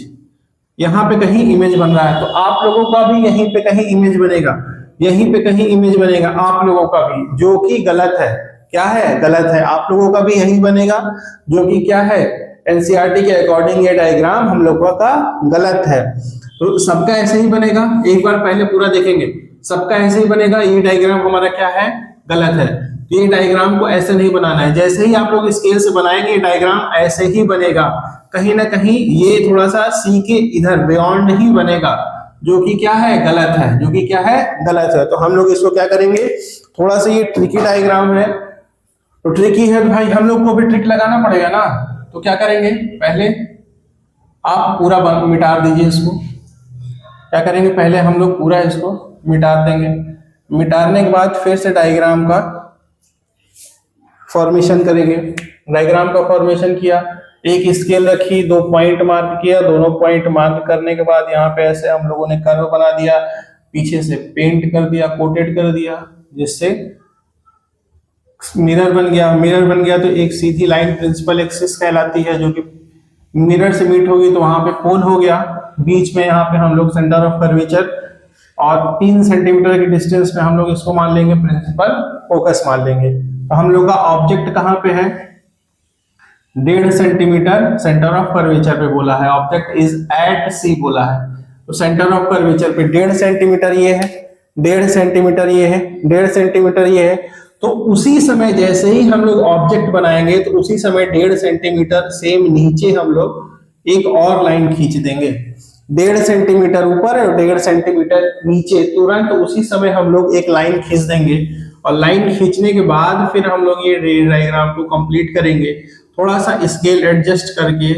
यहाँ पे कहीं इमेज बन रहा है, तो आप लोगों का भी यहीं पे कहीं इमेज बनेगा, यहीं पे कहीं इमेज बनेगा आप लोगों का भी, जो कि गलत है। क्या है? गलत है। आप लोगों का भी यहीं बनेगा, जो कि क्या है? एनसीईआरटी के अकॉर्डिंग ये डायग्राम हम लोगों का गलत है। तो सबका ऐसे ही बनेगा, एक बार पहले पूरा देखेंगे, सबका ऐसे ही बनेगा। ये डायग्राम हमारा क्या है? गलत है। तो ये डायग्राम को ऐसे नहीं बनाना है, जैसे ही आप लोग स्केल से बनाएंगे ये डायग्राम ऐसे ही बनेगा। कहीं ना कहीं ये थोड़ा सा सी के इधर बियॉन्ड ही बनेगा, जो कि क्या है? गलत है, जो कि क्या है? गलत है। तो हम लोग इसको क्या करेंगे, थोड़ा सा ये ट्रिकी डायग्राम है, तो ट्रिकी है तो भाई हम लोग को भी ट्रिक लगाना पड़ेगा ना। तो क्या करेंगे, पहले आप पूरा मिटा दीजिए इसको। क्या करेंगे, पहले हम लोग पूरा इसको मिटा देंगे, मिटाने के बाद फिर से डायग्राम का फॉर्मेशन करेंगे। डायग्राम का फॉर्मेशन किया, एक स्केल रखी, 2 पॉइंट मार्क किया, दोनों पॉइंट मार्क करने के बाद यहाँ पे ऐसे हम लोगों ने कर्व बना दिया, पीछे से पेंट कर दिया, कोटेड कर दिया, जिससे मिरर बन गया। मिरर बन गया तो एक सीधी लाइन प्रिंसिपल एक्सिस कहलाती है, जो कि मिरर से मीट होगी तो वहां पे पोल हो गया। बीच में यहाँ पे हम लोग सेंटर ऑफ कर्वेचर और 3 सेंटीमीटर के डिस्टेंस पे हम लोग इसको मान लेंगे प्रिंसिपल फोकस मान लेंगे। तो हम लोग का ऑब्जेक्ट कहाँ पे है? 1.5 सेंटीमीटर सेंटर ऑफ कर्वेचर पे बोला है, ऑब्जेक्ट इज एट सी बोला है। तो सेंटर ऑफ कर्वेचर पे 1.5 सेंटीमीटर ये है, 1.5 सेंटीमीटर ये है, 1.5 सेंटीमीटर ये है। तो उसी समय जैसे ही हम लोग ऑब्जेक्ट बनाएंगे तो उसी समय 1.5 सेंटीमीटर सेम नीचे हम लोग एक और लाइन खींच देंगे, 1.5 सेंटीमीटर ऊपर और 1.5 सेंटीमीटर नीचे, तुरंत उसी समय हम लोग एक लाइन खींच देंगे। और लाइन खींचने के बाद फिर हम लोग ये डायग्राम को कंप्लीट करेंगे। थोड़ा सा स्केल एडजस्ट करके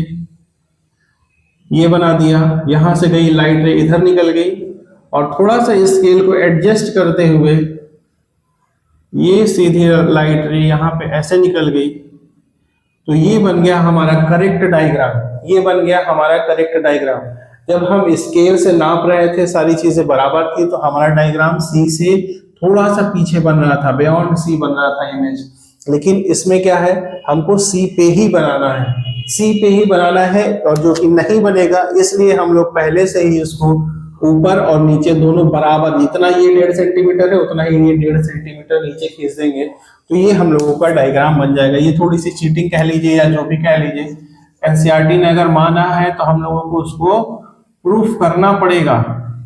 ये बना दिया, यहां से गई लाइट रे इधर निकल गई, और थोड़ा सा स्केल को एडजस्ट करते हुए ये सीधी लाइट रे यहाँ पे ऐसे निकल गई। तो ये बन गया हमारा करेक्ट डायग्राम, ये बन गया हमारा करेक्ट डायग्राम। जब हम स्केल से नाप रहे थे, सारी चीजें बराबर थी, तो हमारा डायग्राम सी से थोड़ा सा पीछे बन रहा था, बियॉन्ड सी बन रहा था इमेज। लेकिन इसमें क्या है, हमको सी पे ही बनाना है, सी पे ही बनाना है, और जो कि नहीं बनेगा इसलिए हम लोग पहले से ही इसको ऊपर और नीचे दोनों बराबर, जितना ये 1.5 सेंटीमीटर है उतना ही ये 1.5 सेंटीमीटर नीचे खींच देंगे, तो ये हम लोगों का डायग्राम बन जाएगा। ये थोड़ी सी चीटिंग कह लीजिए या जो भी कह लीजिए, एनसीईआरटी ने अगर माना है तो हम लोगों को उसको प्रूफ करना पड़ेगा,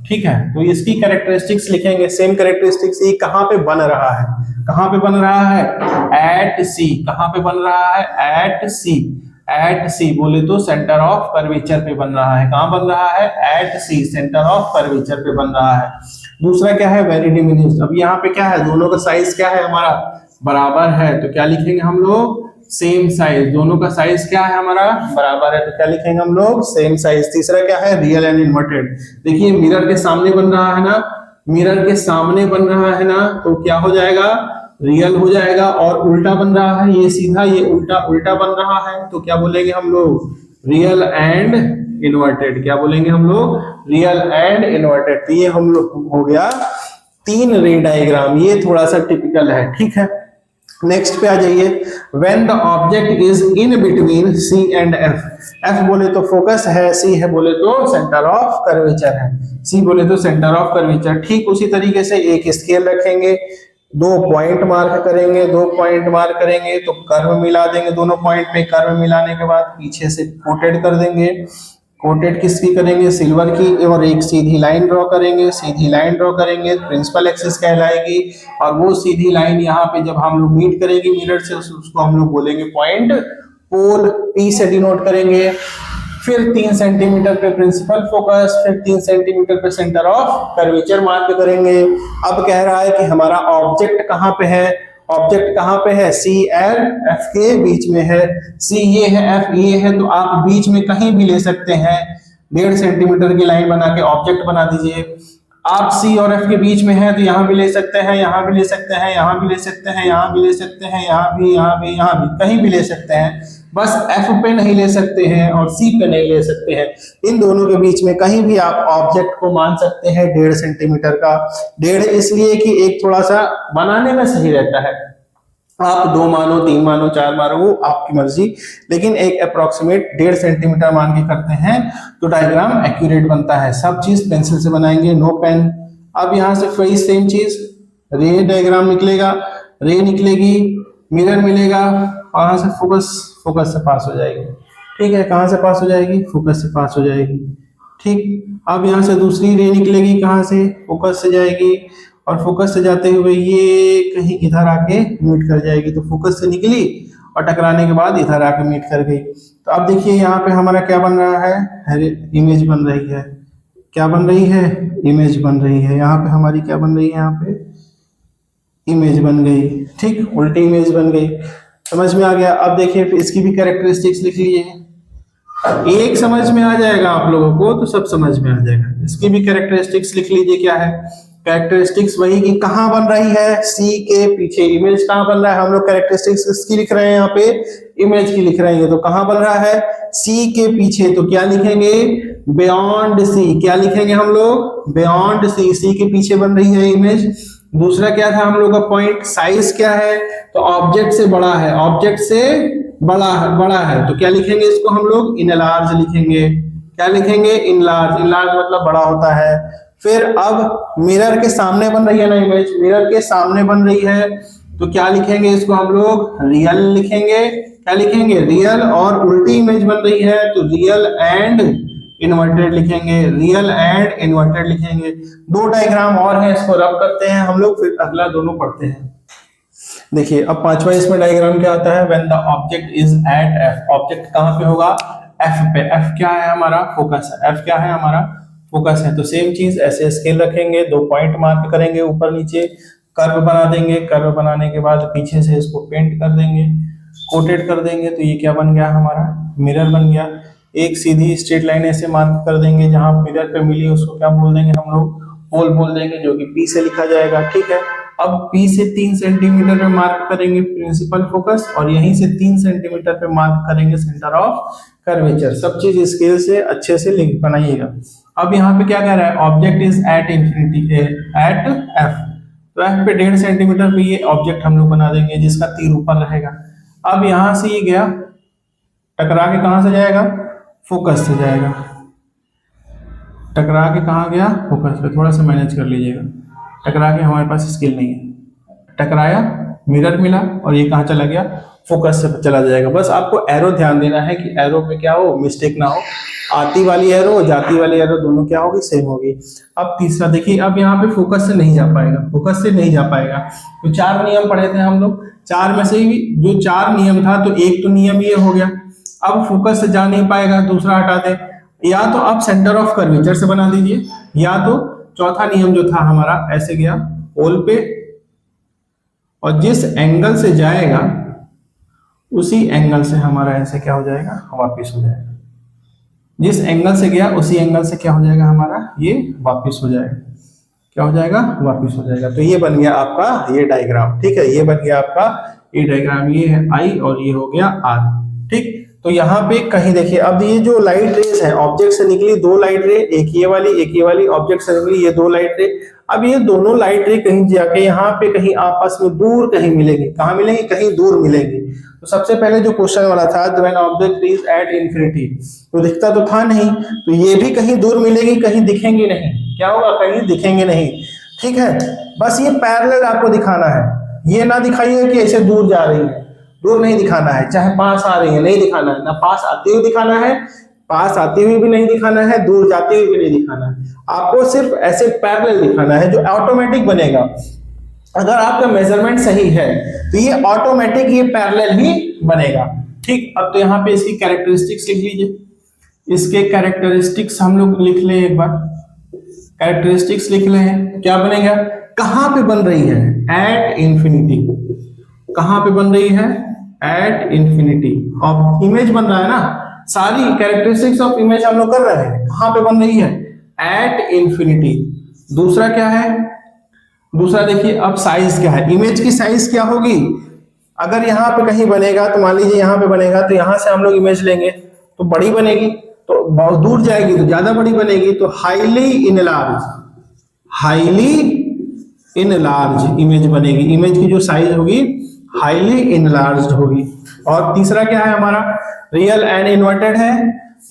ठीक है। तो इसकी कैरेक्टरिस्टिक्स लिखेंगे, सेम कैरेक्टरिस्टिक्स। ये कहाँ पे बन रहा है, कहाँ पे बन रहा है? एट सी। कहाँ पे बन रहा है? At C. एट सी बोले तो सेंटर ऑफ कर्वेचर पे बन रहा है। कहाँ बन रहा है? At C, centre of curvature पे बन रहा है। दूसरा क्या है? Very diminished. अब यहाँ पे क्या है, दोनों का साइज क्या है हमारा? बराबर है, तो क्या लिखेंगे हम लोग? Same size. दोनों का साइज क्या है हमारा? बराबर है, तो क्या लिखेंगे हम लोग? Same size. तीसरा क्या है? Real and inverted. देखिए मिरर के सामने बन रहा है ना, मिरर के सामने बन रहा है ना, तो क्या हो जाएगा? रियल हो जाएगा। और उल्टा बन रहा है, ये सीधा, ये उल्टा, उल्टा बन रहा है, तो क्या बोलेंगे हम लोग? Real and inverted. क्या बोलेंगे हम लोग? Real and inverted. तो ये हम लोग हो गया 3 रे डायग्राम, ये थोड़ा सा टिपिकल है, ठीक है। नेक्स्ट पे आ जाइए। When the object is in between C and F. F बोले तो फोकस है, सी है बोले तो सेंटर ऑफ कर्वेचर है, सी बोले तो सेंटर ऑफ कर्वेचर। ठीक उसी तरीके से एक स्केल रखेंगे, 2 पॉइंट मार्क करेंगे, 2 पॉइंट मार्क करेंगे तो कर्व मिला देंगे दोनों पॉइंट पे। कर्व मिलाने के बाद पीछे से कोटेड कर देंगे। कोटेड किसकी करेंगे? सिल्वर की। और एक सीधी लाइन ड्रॉ करेंगे, सीधी लाइन ड्रॉ करेंगे, प्रिंसिपल एक्सिस कहलाएगी। और वो सीधी लाइन यहाँ पे जब हम लोग मीट करेंगे मिरर से, उसको हम लोग बोलेंगे पॉइंट पोल, पी से डिनोट करेंगे। फिर 3 सेंटीमीटर पे प्रिंसिपल फोकस, फिर 3 सेंटीमीटर पे सेंटर ऑफ कर्वेचर मार्क करेंगे। अब कह रहा है कि हमारा ऑब्जेक्ट कहाँ पे है? ऑब्जेक्ट कहाँ पे है? सी एंड एफ के बीच में है। सी ये है, एफ ये है, तो आप बीच में कहीं भी ले सकते हैं। 1.5 सेंटीमीटर की लाइन बना के ऑब्जेक्ट बना दीजिए। आप सी और एफ के बीच में है तो यहाँ भी ले सकते हैं, यहाँ भी ले सकते हैं, यहाँ भी ले सकते हैं, यहाँ भी ले सकते हैं, यहाँ भी, यहाँ भी, यहाँ भी, कहीं भी ले सकते हैं। बस एफ पे नहीं ले सकते हैं और सी पे नहीं ले सकते हैं। इन दोनों के बीच में कहीं भी आप ऑब्जेक्ट को मान सकते हैं 1.5 सेंटीमीटर का। 1.5 इसलिए कि एक थोड़ा सा बनाने में सही रहता है, आप 2 मानो, 3 मानो, 4 मानो, वो आपकी मर्जी, लेकिन एक अप्रोक्सीमेट 1.5 सेंटीमीटर मान के करते हैं तो डायग्राम एक्यूरेट बनता है। सब चीज पेंसिल से बनाएंगे, नो पेन। अब यहां से वही सेम चीज, रे डायग्राम निकलेगा, रे निकलेगी, मिरर मिलेगा, वहां से फोकस, फोकस से पास हो जाएगी। ठीक है, कहां से पास हो जाएगी? फोकस से पास हो जाएगी। ठीक, अब यहां से दूसरी रे निकलेगी, कहां से? फोकस से जाएगी, और फोकस से जाते हुए ये कहीं इधर आके मीट कर जाएगी। तो फोकस से निकली और टकराने के बाद इधर आके मीट कर गई। तो अब देखिए यहाँ पे हमारा क्या बन रहा है? इमेज बन रही है। क्या बन रही है? इमेज बन रही है। यहाँ पे हमारी क्या बन रही है? यहाँ पे इमेज बन गई। ठीक, उल्टी इमेज बन गई। समझ में आ गया? अब देखिए इसकी भी कैरेक्टरिस्टिक्स लिख लीजिए। एक समझ में आ जाएगा आप लोगों को तो सब समझ में आ जाएगा। इसकी भी कैरेक्टरिस्टिक्स लिख लीजिए। क्या है कैरेक्टरिस्टिक्स? वही कि कहां बन रही है? सी के पीछे। इमेज कहां बन रहा है? हम लोग कैरेक्टरिस्टिक्स किसकी लिख रहे हैं? यहाँ पे इमेज की लिख रहे हैं। तो कहां बन रहा है? सी के पीछे। तो क्या लिखेंगे? Beyond C. क्या लिखेंगे हम लोग? बियॉन्ड सी। सी के पीछे बन रही है इमेज। दूसरा क्या था हम लोग का पॉइंट? साइज क्या है? तो ऑब्जेक्ट से बड़ा है। ऑब्जेक्ट से बड़ा है तो क्या लिखेंगे इसको हम लोग? इनलार्ज लिखेंगे। क्या लिखेंगे? इनलार्ज। इनलार्ज मतलब बड़ा होता है। फिर अब मिरर के सामने बन रही है ना इमेज, मिरर के सामने बन रही है तो क्या लिखेंगे इसको हम लोग? रियल लिखेंगे। क्या लिखेंगे? रियल। और उल्टी इमेज बन रही है तो रियल एंड इन्वर्टेड लिखेंगे। रियल एंड इन्वर्टेड लिखेंगे। 2 डायग्राम और है, इसको रब करते हैं हम लोग, फिर अगला दोनों पढ़ते हैं। देखिए अब 5वां इसमें डायग्राम क्या आता है? When the object is at F. Object कहां पे होगा? एफ पे। एफ क्या है हमारा? फोकस है। एफ क्या है हमारा? फोकस है। तो सेम चीज ऐसे स्केल रखेंगे, 2 पॉइंट मार्क करेंगे ऊपर नीचे, कर्व बना देंगे। कर्व बनाने के बाद पीछे से इसको पेंट कर देंगे, कोटेड कर देंगे। तो ये क्या बन गया हमारा? मिरर बन गया। एक सीधी स्ट्रेट लाइन ऐसे मार्क कर देंगे, जहां मिरर पे मिली उसको क्या बोल देंगे हम लोग? पोल बोल देंगे, जो कि पी से लिखा जाएगा। ठीक है, अब P से 3 सेंटीमीटर पे मार्क करेंगे प्रिंसिपल फोकस, और यहीं से 3 सेंटीमीटर पे मार्क करेंगे सेंटर ऑफ कर्वेचर। सब चीज स्केल से अच्छे से लिंक बनाइएगा। अब यहाँ पे क्या कह रहा है? Object is at infinity at F. तो एफ पे 1.5 सेंटीमीटर पे ये ऑब्जेक्ट हम लोग बना देंगे, जिसका तीर ऊपर रहेगा। अब यहां से ये गया, टकरा के कहां से जाएगा? फोकस से जाएगा। टकरा के कहां गया? फोकस पे। थोड़ा सा मैनेज कर लीजिएगा, टकरा के हमारे पास स्केल नहीं है। टकराया, मिरर मिला, और ये कहां चला गया? फोकस से चला जाएगा। बस आपको एरो ध्यान देना है कि एरो पे क्या हो, मिस्टेक ना हो। आती वाली एरो, जाती वाली एरो दोनों क्या होगी? सेम होगी। अब तीसरा देखिए, अब यहाँ पे फोकस से नहीं जा पाएगा, फोकस से नहीं जा पाएगा। तो 4 नियम पढ़े थे हम लोग, 4 में से ही जो 4 नियम था, तो एक तो नियम ये हो गया। अब फोकस से जा नहीं पाएगा, दूसरा हटा दे। या तो आप सेंटर ऑफ कर्वेचर से बना दीजिए, या तो चौथा नियम जो था हमारा, ऐसे गया पोल पे, और जिस एंगल से जाएगा उसी एंगल से हमारा ऐसे क्या हो जाएगा? वापिस हो जाएगा। जिस एंगल से गया उसी एंगल से क्या हो जाएगा हमारा? ये वापिस हो जाएगा। क्या हो जाएगा? वापिस हो जाएगा। तो ये बन गया आपका ये डायग्राम। ठीक है, ये बन गया आपका ये डायग्राम। ये है आई और ये हो गया आर। ठीक, तो यहाँ पे कहीं देखिए, अब ये जो लाइट रेज है, ऑब्जेक्ट से निकली 2 लाइट रे, एक ये वाली, ऑब्जेक्ट से निकली ये 2 लाइट रे। अब ये दोनों लाइट रे कहीं जाके यहाँ पे कहीं आपस में दूर कहीं मिलेंगी। कहाँ मिलेंगी? कहीं दूर मिलेंगी। तो सबसे पहले जो क्वेश्चन वाला था, when object is at infinity, तो दिखता तो था नहीं, तो ये भी कहीं दूर मिलेगी, कहीं दिखेंगी नहीं। क्या होगा? कहीं दिखेंगे नहीं। ठीक है, बस ये पैरेलल आपको दिखाना है। ये ना दिखाइए कि ऐसे दूर जा रही है, दूर नहीं दिखाना है। चाहे पास आ रही है, नहीं दिखाना है। ना पास आती हुई दिखाना है, पास आती हुई भी नहीं दिखाना है, दूर जाती हुई भी नहीं दिखाना है। आपको सिर्फ ऐसे पैरेलल दिखाना है, जो ऑटोमेटिक बनेगा। अगर आपका मेजरमेंट सही है तो ये ऑटोमेटिक ये पैरेलल ही बनेगा। ठीक, अब तो यहाँ पे इसकी कैरेक्टरिस्टिक्स लिख लीजिए। इसके कैरेक्टरिस्टिक्स हम लोग लिख लें एक बार। कैरेक्टरिस्टिक्स लिख लें, क्या बनेगा? कहां पे बन रही है? At infinity. कहां पे बन रही है? At infinity. अब इमेज बन रहा है ना, सारी कैरेक्टरिस्टिक्स ऑफ इमेज हम लोग कर रहे हैं। कहां पे बन रही है? At infinity. दूसरा क्या है? दूसरा देखिए, अब साइज क्या है? इमेज की साइज क्या होगी? अगर यहाँ पे कहीं बनेगा, तो मान लीजिए यहाँ पे बनेगा, तो यहां से हम लोग इमेज लेंगे तो बड़ी बनेगी, तो बहुत दूर जाएगी तो ज्यादा बड़ी बनेगी। तो हाईली इनलार्ज इमेज बनेगी। इमेज की जो साइज होगी हाईली इनलार्ज्ड होगी। और तीसरा क्या है हमारा, रियल एंड इन्वर्टेड है।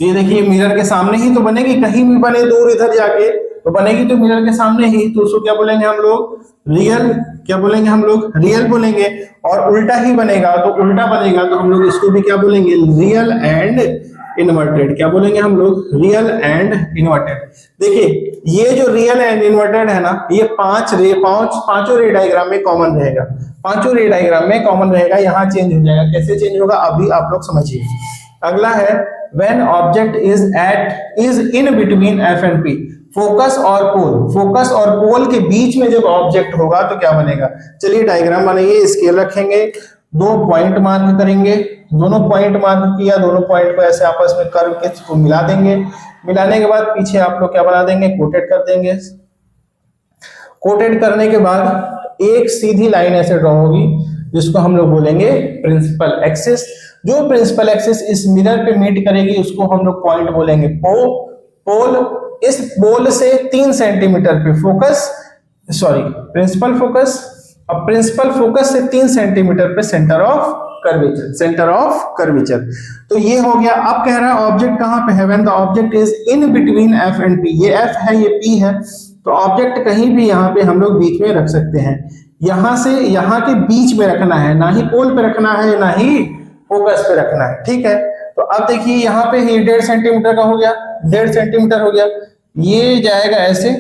ये देखिए मिरर के सामने ही तो बनेगी, कहीं भी बने दूर इधर जाके तो बनेगी तो मिरर के सामने ही, तो उसको क्या बोलेंगे हम लोग, रियल। क्या बोलेंगे हम लोग, रियल बोलेंगे। और उल्टा ही बनेगा तो उल्टा बनेगा तो हम लोग इसको भी क्या बोलेंगे, रियल एंड इन्वर्टेड। क्या बोलेंगे हम लोग, रियल एंड इन्वर्टेड। देखिए ये जो रियल एंड इन्वर्टेड है ना, ये पांचों रे डायग्राम में कॉमन रहेगा, पांचों रे डायग्राम में कॉमन रहेगा। यहाँ चेंज हो जाएगा, कैसे चेंज होगा अभी आप लोग समझिए। अगला है when object is in between F and P, focus और पोल, फोकस और पोल के बीच में जब ऑब्जेक्ट होगा तो क्या बनेगा। चलिए डायग्राम बनाइए, स्केल रखेंगे, 2 पॉइंट मार्क करेंगे, दोनों पॉइंट मार्क किया, दोनों पॉइंट को ऐसे आपस में कर्व के इसको मिला देंगे। मिलाने के बाद पीछे आप लोग क्या बना देंगे, कोटेड कर देंगे। कोटेड करने के बाद एक सीधी लाइन ऐसे ड्रॉ होगी जिसको हम लोग बोलेंगे प्रिंसिपल एक्सिस। जो प्रिंसिपल एक्सिस इस मिरर पे मीट करेगी उसको हम लोग पॉइंट बोलेंगे पोल। इस पोल से 3 सेंटीमीटर पे प्रिंसिपल फोकस, अब प्रिंसिपल फोकस से 3 सेंटीमीटर पे सेंटर ऑफ कर्वेचर। तो ये हो गया। अब कह रहा है ऑब्जेक्ट कहां पे है, when the object is in between F and P. ये एफ है, ये पी है, तो ऑब्जेक्ट कहीं भी यहाँ पे हम लोग बीच में रख सकते हैं। यहां से यहां के बीच में रखना है, ना ही पोल पे रखना है ना ही फोकस पे रखना है, ठीक है। तो अब देखिए यहाँ पे ही 1.5 सेंटीमीटर का हो गया, 1.5 सेंटीमीटर हो गया। ये जाएगा ऐसे,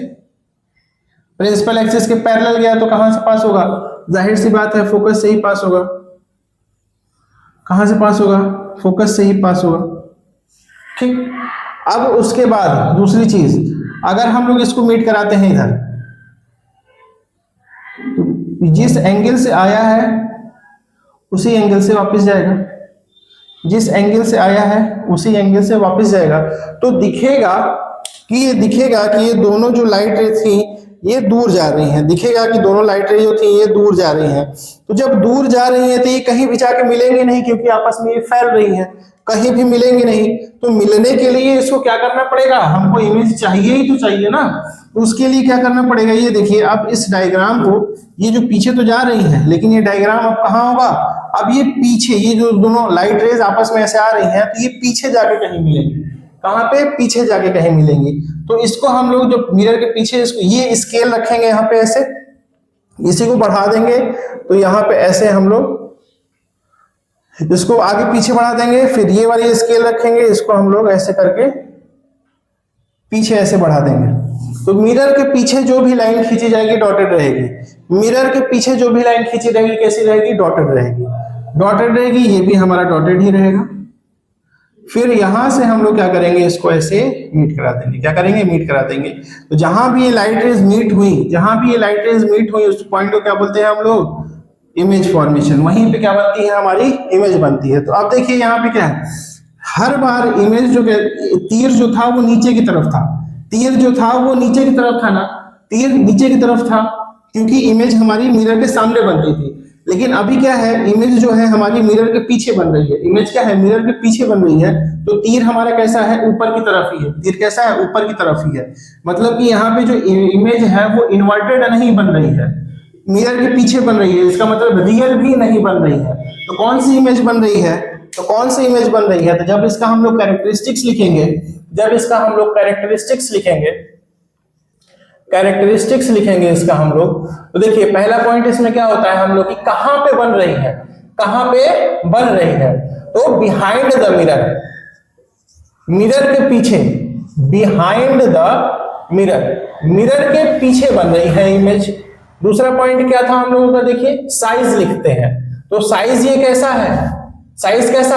प्रिंसिपल एक्सिस के पैरेलल गया तो कहां से पास होगा, जाहिर सी बात है फोकस से ही पास होगा। कहां से पास होगा, फोकस से ही पास होगा, ठीक। अब उसके बाद दूसरी चीज, अगर हम लोग इसको मीट कराते हैं इधर, तो जिस एंगल से आया है उसी एंगल से वापस जाएगा, जिस एंगल से आया है उसी एंगल से वापस जाएगा। तो दिखेगा कि ये दोनों जो लाइट रे थी ये दूर जा रही हैं, दिखेगा कि दोनों लाइट रे जो थी ये दूर जा रही हैं। तो जब दूर जा रही हैं तो ये कहीं भी जाके मिलेंगे नहीं, क्योंकि आपस में ये फैल रही हैं, कहीं भी मिलेंगे नहीं। तो मिलने के लिए इसको क्या करना पड़ेगा, हमको इमेज चाहिए ही तो चाहिए ना, तो उसके लिए क्या करना पड़ेगा। ये देखिए अब इस डायग्राम को, ये जो पीछे तो जा रही है लेकिन ये डायग्राम अब कहाँ होगा, अब ये पीछे, ये जो दोनों लाइट रेज आपस में ऐसे आ रही हैं तो ये पीछे जाके कहीं मिलेंगी। कहां पे, पीछे जाके कहीं मिलेंगी। तो इसको हम लोग जो मिरर के पीछे इसको ये स्केल रखेंगे यहाँ पे ऐसे, इसी को बढ़ा देंगे तो यहाँ पे ऐसे हम लोग इसको आगे पीछे बढ़ा देंगे। फिर ये वाली स्केल रखेंगे, इसको हम लोग ऐसे करके पीछे ऐसे बढ़ा देंगे। तो मिरर के पीछे जो भी लाइन खींची जाएगी डॉटेड रहेगी, मिरर के पीछे जो भी लाइन खींची रहेगी कैसी रहेगी, डॉटेड रहेगी, डॉटेड रहेगी। ये भी हमारा डॉटेड ही रहेगा। फिर यहां से हम लोग क्या करेंगे, इसको ऐसे मीट करा देंगे। क्या करेंगे, मीट करा देंगे। तो जहां भी ये लाइट रेज मीट हुई, उस पॉइंट को क्या बोलते हैं हम लोग, इमेज फॉर्मेशन। वहीं पे क्या बनती है, हमारी इमेज बनती है। तो अब देखिए यहाँ पे क्या है, हर बार इमेज जो तीर जो था वो नीचे की तरफ था, तीर जो था वो नीचे की तरफ था ना, तीर नीचे की तरफ था क्योंकि इमेज हमारी मिरर के सामने बन रही थी। लेकिन अभी क्या है, इमेज जो है हमारी मिरर के पीछे बन रही है। इमेज क्या है, मिरर के पीछे बन रही है। तो तीर हमारा कैसा है, ऊपर की तरफ ही है। तीर कैसा है, ऊपर की तरफ ही है। मतलब कि यहाँ पे जो इमेज है वो इन्वर्टेड नहीं बन रही है, मिरर के पीछे बन रही है। इसका मतलब रियल भी नहीं बन रही है। तो कौन सी इमेज बन रही है, तो जब इसका हम लोग कैरेक्टरिस्टिक्स लिखेंगे, इसका हम लोग, तो देखिए पहला पॉइंट इसमें क्या होता है हम लोग की, कहां पे बन रही है, तो बिहाइंड द मिरर, मिरर के पीछे, बिहाइंड द मिरर के पीछे बन रही है इमेज। दूसरा पॉइंट क्या था हम लोगों का, देखिए साइज लिखते हैं। तो साइज ये कैसा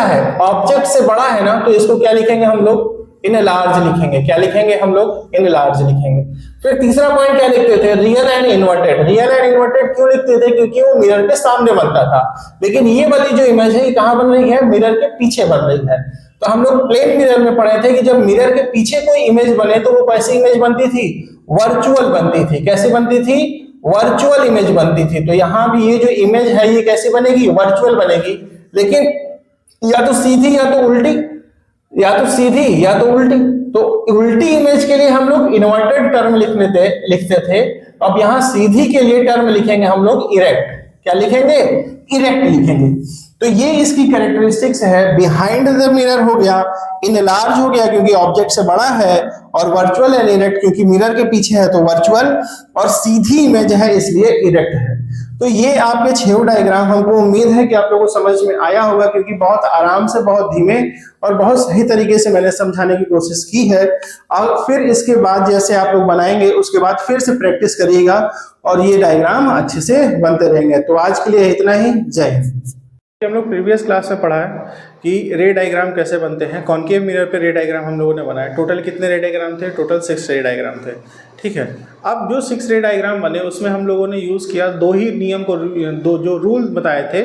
है, ऑब्जेक्ट से बड़ा है ना, तो इसको क्या लिखेंगे हम लोग, इनलार्ज लिखेंगे। क्या लिखेंगे हम लोग, इनलार्ज लिखेंगे। फिर तीसरा पॉइंट क्या लिखते थे, real and inverted. Real and inverted क्यों लिखते थे, क्योंकि वो मिरर के सामने बनता था। लेकिन ये वाली जो इमेज है ये कहां बन रही है, मिरर के पीछे बन रही है। तो हम लोग प्लेन मिरर में पढ़े थे कि जब मिरर के पीछे कोई इमेज बने तो वो कैसी इमेज बनती थी, वर्चुअल बनती थी। कैसी बनती थी, वर्चुअल इमेज बनती थी। तो यहाँ भी ये जो इमेज है ये कैसी बनेगी, वर्चुअल बनेगी। लेकिन या तो सीधी या तो उल्टी। तो उल्टी इमेज के लिए हम लोग इन्वर्टेड टर्म लिखते थे। अब यहां सीधी के लिए टर्म लिखेंगे हम लोग इरेक्ट। क्या लिखेंगे, इरेक्ट लिखेंगे। तो ये इसकी कैरेक्टरिस्टिक्स है। बिहाइंड द मिरर हो गया, इनलार्ज हो गया क्योंकि ऑब्जेक्ट से बड़ा है, और वर्चुअल एंड इरेक्ट क्योंकि मिरर के पीछे है तो वर्चुअल, और सीधी इमेज है इसलिए इरेक्ट है। तो ये आपके 6 डायग्राम, हमको उम्मीद है कि आप लोगों को समझ में आया होगा, क्योंकि बहुत आराम से, बहुत धीमे और बहुत सही तरीके से मैंने समझाने की कोशिश की है। और फिर इसके बाद जैसे आप लोग बनाएंगे उसके बाद फिर से प्रैक्टिस करिएगा और ये डायग्राम अच्छे से बनते रहेंगे। तो आज के लिए इतना ही। जय हिंद। हम लोग प्रीवियस क्लास में पढ़ा है कि रे डायग्राम कैसे बनते हैं। कॉनकेव मिरर पे रे डायग्राम हम लोगों ने बनाया। टोटल कितने रे डायग्राम थे? टोटल 6 रे डायग्राम थे। ठीक है, अब जो 6 रे डायग्राम बने उसमें हम लोगों ने यूज़ किया 2 ही नियम को, दो जो रूल बताए थे,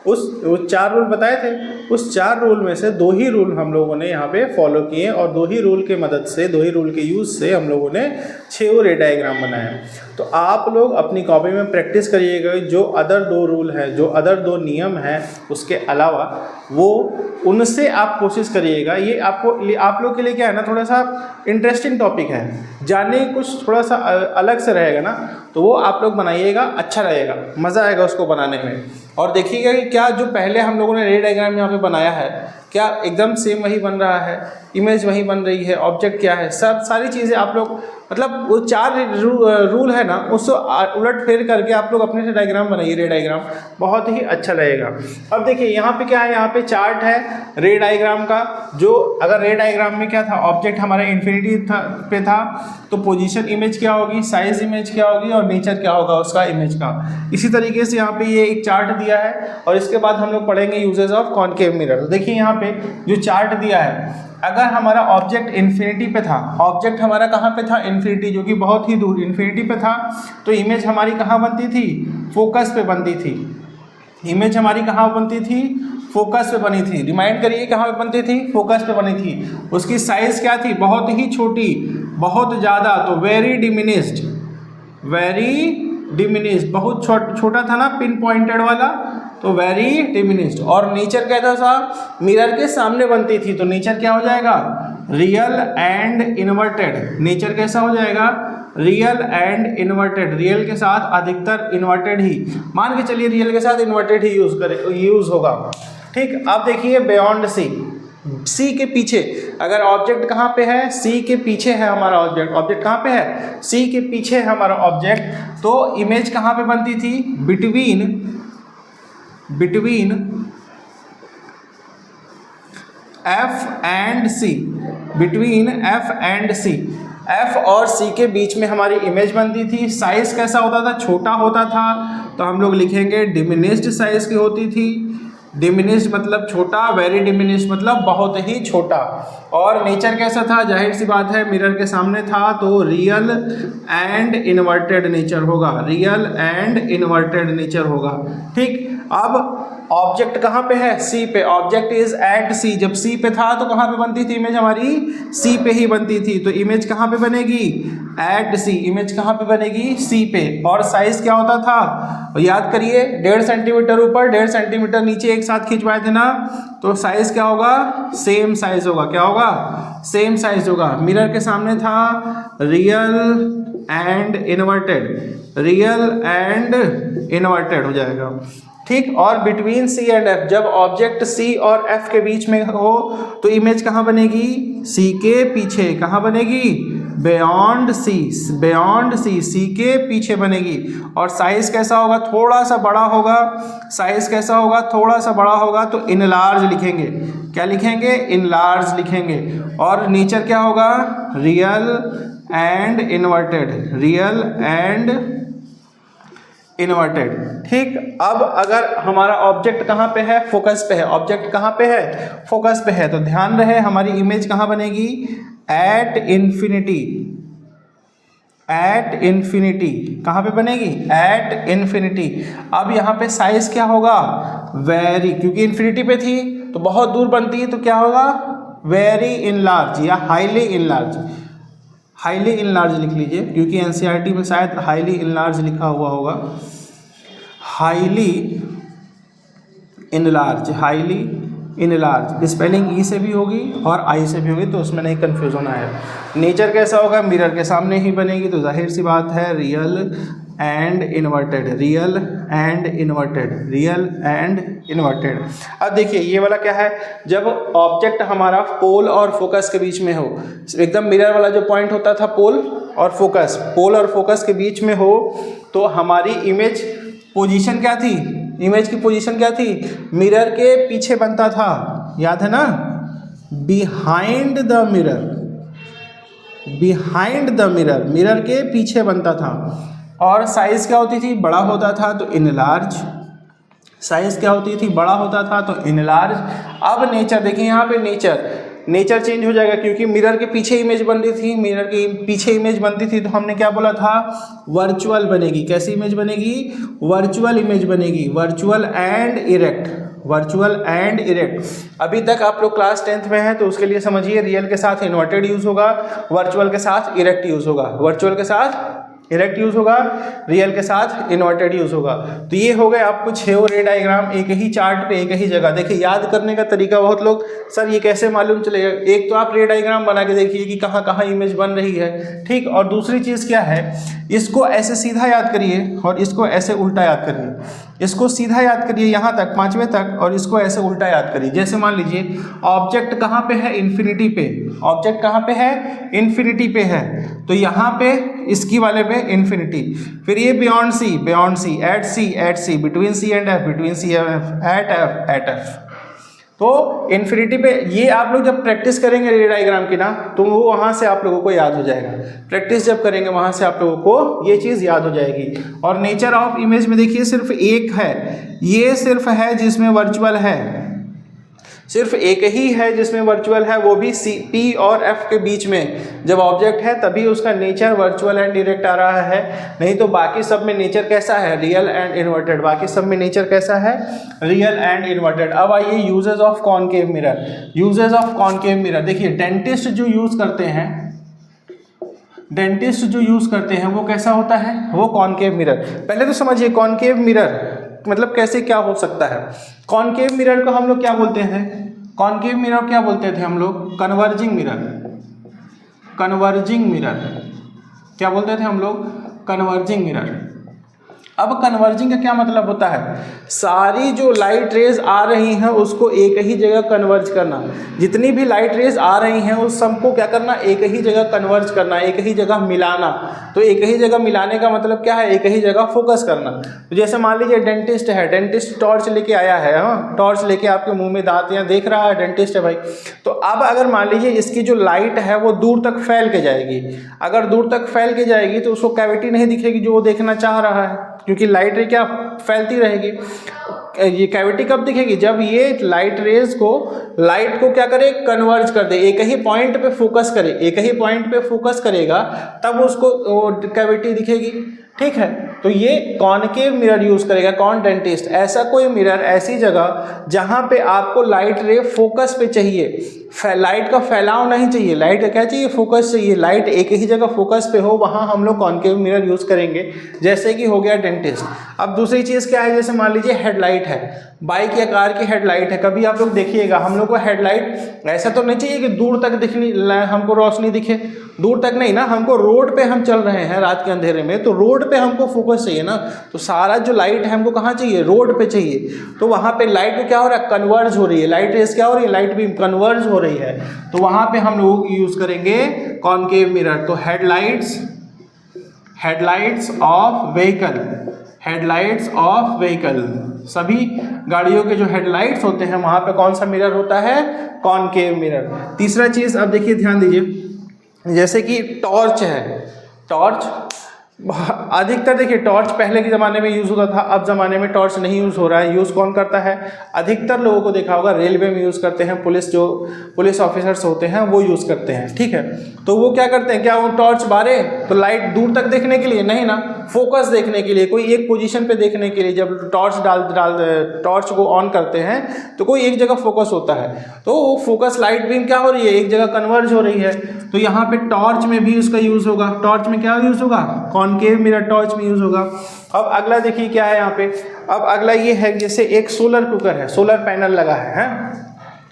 वो 4 रूल बताए थे। उस 4 रूल में से 2 ही रूल हम लोगों ने यहाँ पे फॉलो किए, और 2 ही रूल के मदद से, 2 ही रूल के यूज़ से हम लोगों ने 6 रे डायग्राम बनाए। तो आप लोग अपनी कॉपी में प्रैक्टिस करिएगा, जो अदर 2 रूल है, जो अदर 2 नियम हैं उसके अलावा, वो उनसे आप कोशिश करिएगा। ये आप लोग के लिए क्या है ना, थोड़ा सा इंटरेस्टिंग टॉपिक है, जानने कुछ थोड़ा सा अलग से रहेगा ना, तो वो आप लोग बनाइएगा, अच्छा रहेगा, मज़ा आएगा उसको बनाने में। और देखिएगा कि क्या जो पहले हम लोगों ने रे डायग्राम यहाँ पे बनाया है, क्या एकदम सेम वही बन रहा है, इमेज वही बन रही है, ऑब्जेक्ट क्या है, सब सारी चीज़ें आप लोग, मतलब वो 4 रूल है ना, उसको उलट फेर करके आप लोग अपने से डायग्राम बनाइए, रे डायग्राम, बहुत ही अच्छा रहेगा। अब देखिए यहाँ पे क्या है, यहाँ पे चार्ट है रे डायग्राम का। जो अगर रे डायग्राम में क्या था, ऑब्जेक्ट हमारा इन्फिनिटी पे था, तो पोजीशन इमेज क्या होगी, साइज इमेज क्या होगी, और नेचर क्या होगा उसका इमेज का। इसी तरीके से यहाँ पे ये एक चार्ट दिया है, और इसके बाद हम लोग पढ़ेंगे यूजेस ऑफ कॉनकेव मिरर। देखिए यहाँ पे जो चार्ट दिया है, अगर हमारा ऑब्जेक्ट इन्फिनिटी पे था, ऑब्जेक्ट हमारा कहाँ पे था, इन्फिनिटी, जो कि बहुत ही दूर इन्फिनिटी पे था, तो इमेज हमारी कहाँ बनती थी, फोकस पे बनती थी। इमेज हमारी कहाँ बनती थी, फोकस पे बनी थी। रिमाइंड करिए कहाँ पे बनती थी, फोकस पे बनी थी। उसकी साइज क्या थी, बहुत ही छोटी, बहुत ज़्यादा, तो वेरी डिमिनिस्ड, वेरी डिमिनिस्ड, बहुत छोटा था ना, पिन पॉइंटेड वाला, तो वेरी डिमिनिस्ड। और नेचर कहता था मिरर के सामने बनती थी, तो नेचर क्या हो जाएगा, रियल एंड इन्वर्टेड। नेचर कैसा हो जाएगा, रियल एंड इन्वर्टेड। रियल के साथ अधिकतर इन्वर्टेड ही, मान के चलिए रियल के साथ इन्वर्टेड ही यूज होगा। ठीक, अब देखिए बियॉन्ड सी के पीछे, अगर ऑब्जेक्ट कहाँ पे है, सी के पीछे है हमारा ऑब्जेक्ट। ऑब्जेक्ट कहाँ पे है, सी के पीछे है हमारा ऑब्जेक्ट, तो इमेज कहाँ पे बनती थी, between F and C, between F and C. F और सी के बीच में हमारी इमेज बनती थी। साइज कैसा होता था, छोटा होता था, तो हम लोग लिखेंगे डिमिनिस्ड साइज की होती थी। डिमिनिस्ड मतलब छोटा, वेरी डिमिनिस्ड मतलब बहुत ही छोटा। और नेचर कैसा था, जाहिर सी बात है मिरर के सामने था, तो रियल एंड इन्वर्टेड नेचर होगा, रियल एंड इन्वर्टेड नेचर होगा। ठीक, अब ऑब्जेक्ट कहाँ पे है, सी पे, ऑब्जेक्ट इज एट सी। जब सी पे था तो कहाँ पे बनती थी इमेज हमारी, सी पे ही बनती थी, तो इमेज कहाँ पे बनेगी, एट सी। इमेज कहाँ पे बनेगी, सी पे। और साइज क्या होता था, याद करिए, 1.5 सेंटीमीटर ऊपर 1.5 सेंटीमीटर नीचे एक साथ खिंचवाए थे ना, तो साइज क्या होगा, सेम साइज होगा। क्या होगा, सेम साइज होगा। मिरर के सामने था real and inverted, real and inverted हो जाएगा। ठीक, और बिटवीन सी एंड एफ, जब ऑब्जेक्ट सी और एफ के बीच में हो तो इमेज कहाँ बनेगी, सी के पीछे। कहाँ बनेगी, बियॉन्ड सी, बियॉन्ड सी, सी के पीछे बनेगी। और साइज कैसा होगा, थोड़ा सा बड़ा होगा। साइज कैसा होगा, थोड़ा सा बड़ा होगा, तो इनलार्ज लिखेंगे। क्या लिखेंगे, इनलार्ज लिखेंगे। और नेचर क्या होगा, real and inverted, real and inverted. ठीक, अब अगर हमारा ऑब्जेक्ट कहाँ पे है, फोकस पे है। ऑब्जेक्ट कहाँ पे है, फोकस पे है, तो ध्यान रहे हमारी इमेज कहाँ बनेगी, एट इन्फिनिटी। एट इन्फिनिटी कहाँ पे बनेगी, एट इन्फिनिटी। अब यहाँ पे साइज क्या होगा, वेरी, क्योंकि इन्फिनिटी पे थी तो बहुत दूर बनती है, तो क्या होगा, वेरी इनलार्ज या हाईली इनलार्ज। हाईली इनलार्ज लिख लीजिए, क्योंकि एनसीईआरटी में शायद हाईली इनलार्ज लिखा हुआ होगा। Highly enlarge, highly enlarge, spelling ई से भी होगी और आई से भी होगी, तो उसमें नहीं कंफ्यूज होना है। नेचर कैसा होगा, मिरर के सामने ही बनेगी, तो जाहिर सी बात है real and inverted, real and inverted, real and inverted. अब देखिए ये वाला क्या है, जब ऑब्जेक्ट हमारा पोल और फोकस के बीच में हो, एकदम मिरर वाला जो पॉइंट होता था पोल और फोकस के बीच में हो, तो हमारी इमेज पोजीशन क्या थी, इमेज की पोजीशन क्या थी, मिरर के पीछे बनता था, याद है ना, behind the mirror, behind the mirror, mirror के पीछे बनता था। और साइज क्या होती थी, बड़ा होता था तो इनलार्ज, साइज क्या होती थी, बड़ा होता था तो इनलार्ज। अब नेचर देखिए यहाँ पे नेचर चेंज हो जाएगा, क्योंकि मिरर के पीछे इमेज बन रही थी, मिरर के पीछे इमेज बनती थी तो हमने क्या बोला था, वर्चुअल बनेगी। कैसी इमेज बनेगी, वर्चुअल इमेज बनेगी, virtual and erect, virtual and erect. अभी तक आप लोग क्लास 10th में हैं तो उसके लिए समझिए, रियल के साथ इन्वर्टेड यूज होगा, वर्चुअल के साथ इरेक्ट यूज होगा, वर्चुअल के साथ इरेक्ट यूज होगा, रियल के साथ इन्वर्टेड यूज होगा। तो ये हो गए आपको 6 रे डायग्राम एक ही चार्ट पे एक ही जगह। देखिए याद करने का तरीका, बहुत लोग सर ये कैसे मालूम चलेगा, एक तो आप रे डायग्राम बना के देखिए कि कहाँ कहाँ इमेज बन रही है, ठीक। और दूसरी चीज़ क्या है, इसको ऐसे सीधा याद करिए और इसको ऐसे उल्टा याद करिए। इसको सीधा याद करिए यहाँ तक 5वें तक, और इसको ऐसे उल्टा याद करिए। जैसे मान लीजिए ऑब्जेक्ट कहाँ पे है, इन्फिनिटी पे, ऑब्जेक्ट कहाँ पे है, इन्फिनिटी पे है, तो यहाँ पे इसकी वाले पे इन्फिनिटी, फिर ये beyond C, at C, between C and F, between C and F, at F. तो इन्फिनिटी पे ये आप लोग जब प्रैक्टिस करेंगे रे डायग्राम की ना, तो वो वहाँ से आप लोगों को याद हो जाएगा। प्रैक्टिस जब करेंगे वहाँ से आप लोगों को ये चीज़ याद हो जाएगी। और नेचर ऑफ इमेज में देखिए सिर्फ एक है, ये सिर्फ है जिसमें वर्चुअल है, सिर्फ एक ही है जिसमें वर्चुअल है, वो भी पी और एफ के बीच में जब ऑब्जेक्ट है तभी उसका नेचर वर्चुअल एंड डायरेक्ट आ रहा है, नहीं तो बाकी सब में नेचर कैसा है, रियल एंड इन्वर्टेड। बाकी सब में नेचर कैसा है, रियल एंड इन्वर्टेड। अब आइए uses of concave mirror. Uses of concave mirror देखिए, डेंटिस्ट जो यूज करते हैं, डेंटिस्ट जो यूज करते हैं वो कैसा होता है, वो कॉनकेव मिरर। पहले तो समझिए कॉनकेव मिरर मतलब कैसे क्या हो सकता है। कॉनकेव मिरर को हम लोग क्या बोलते हैं, कॉनकेव मिरर क्या बोलते थे हम लोग, कन्वर्जिंग मिरर, कन्वर्जिंग मिरर क्या बोलते थे हम लोग, कन्वर्जिंग मिरर। अब कन्वर्जिंग का क्या मतलब होता है, सारी जो लाइट रेज आ रही हैं उसको एक ही जगह कन्वर्ज करना, जितनी भी लाइट रेज आ रही हैं उस सबको क्या करना, एक ही जगह कन्वर्ज करना, एक ही जगह मिलाना। तो एक ही जगह मिलाने का मतलब क्या है, एक ही जगह फोकस करना। तो जैसे मान लीजिए डेंटिस्ट है, डेंटिस्ट टॉर्च लेके आया है, हाँ टॉर्च लेके आपके मुंह में दांत या देख रहा है, डेंटिस्ट है भाई। तो अब अगर मान लीजिए इसकी जो लाइट है वो दूर तक फैल के जाएगी, अगर दूर तक फैल के जाएगी तो उसको कैविटी नहीं दिखेगी जो वो देखना चाह रहा है, क्योंकि लाइट रे क्या फैलती रहेगी। ये कैविटी कब दिखेगी, जब ये लाइट रेज को, लाइट को क्या करे, कन्वर्ज कर दे, एक ही पॉइंट पे फोकस करे, एक ही पॉइंट पे फोकस करेगा तब उसको कैविटी दिखेगी, ठीक है। तो ये कॉनकेव मिरर यूज करेगा कौन, डेंटिस्ट। ऐसा कोई मिरर, ऐसी जगह जहां पे आपको लाइट रे फोकस पे चाहिए, लाइट का फैलाव नहीं चाहिए, लाइट क्या चाहिए, फोकस चाहिए, लाइट एक ही जगह फोकस पे हो, वहां हम लोग कॉनकेव मिरर यूज करेंगे, जैसे कि हो गया डेंटिस्ट। अब दूसरी चीज क्या है, जैसे मान लीजिए हेडलाइट है, बाइक या कार की हेडलाइट है, कभी आप लोग देखिएगा हम लोग को हेडलाइट ऐसा तो नहीं चाहिए कि दूर तक दिखनी, हमको रोशनी दिखे, दूर तक नहीं ना, हमको रोड पे हम चल रहे हैं रात के अंधेरे में, तो रोड पे हमको फोकस चाहिए ना, तो सारा जो लाइट है हमको कहाँ चाहिए, रोड पे चाहिए। तो वहाँ पे लाइट को क्या हो रहा है, कन्वर्ज हो रही है, लाइट रेस क्या हो रही है, लाइट भी कन्वर्ज हो रही है, तो वहाँ पे हम लोग यूज करेंगे कॉनकेव मिरर। तो headlights of vehicle, headlights of vehicle, सभी गाड़ियों के जो हेडलाइट्स होते हैं वहाँ पे कौन सा मिरर होता है, कॉनकेव मिरर। तीसरा चीज़ अब देखिए ध्यान दीजिए, जैसे कि टॉर्च है, टॉर्च अधिकतर देखिए टॉर्च पहले के ज़माने में यूज़ होता था, अब ज़माने में टॉर्च नहीं यूज़ हो रहा है। यूज़ कौन करता है, अधिकतर लोगों को देखा होगा रेलवे में यूज़ करते हैं, पुलिस ऑफिसर्स होते हैं वो यूज़ करते हैं, ठीक है। तो वो क्या करते हैं, क्या वो टॉर्च बारे तो लाइट दूर तक देखने के लिए नहीं ना, फोकस देखने के लिए, कोई एक पोजीशन पे देखने के लिए। जब टॉर्च को ऑन करते हैं तो कोई एक जगह फोकस होता है, तो वो फोकस लाइट बीम क्या हो रही है, एक जगह कन्वर्ज हो रही है। तो यहाँ पे टॉर्च में भी उसका यूज़ होगा, टॉर्च में क्या यूज़ होगा, कॉनकेव मिरर टॉर्च में यूज़ होगा। अब अगला देखिए क्या है यहाँ पे, अब अगला ये है, जैसे एक सोलर कुकर है, सोलर पैनल लगा है,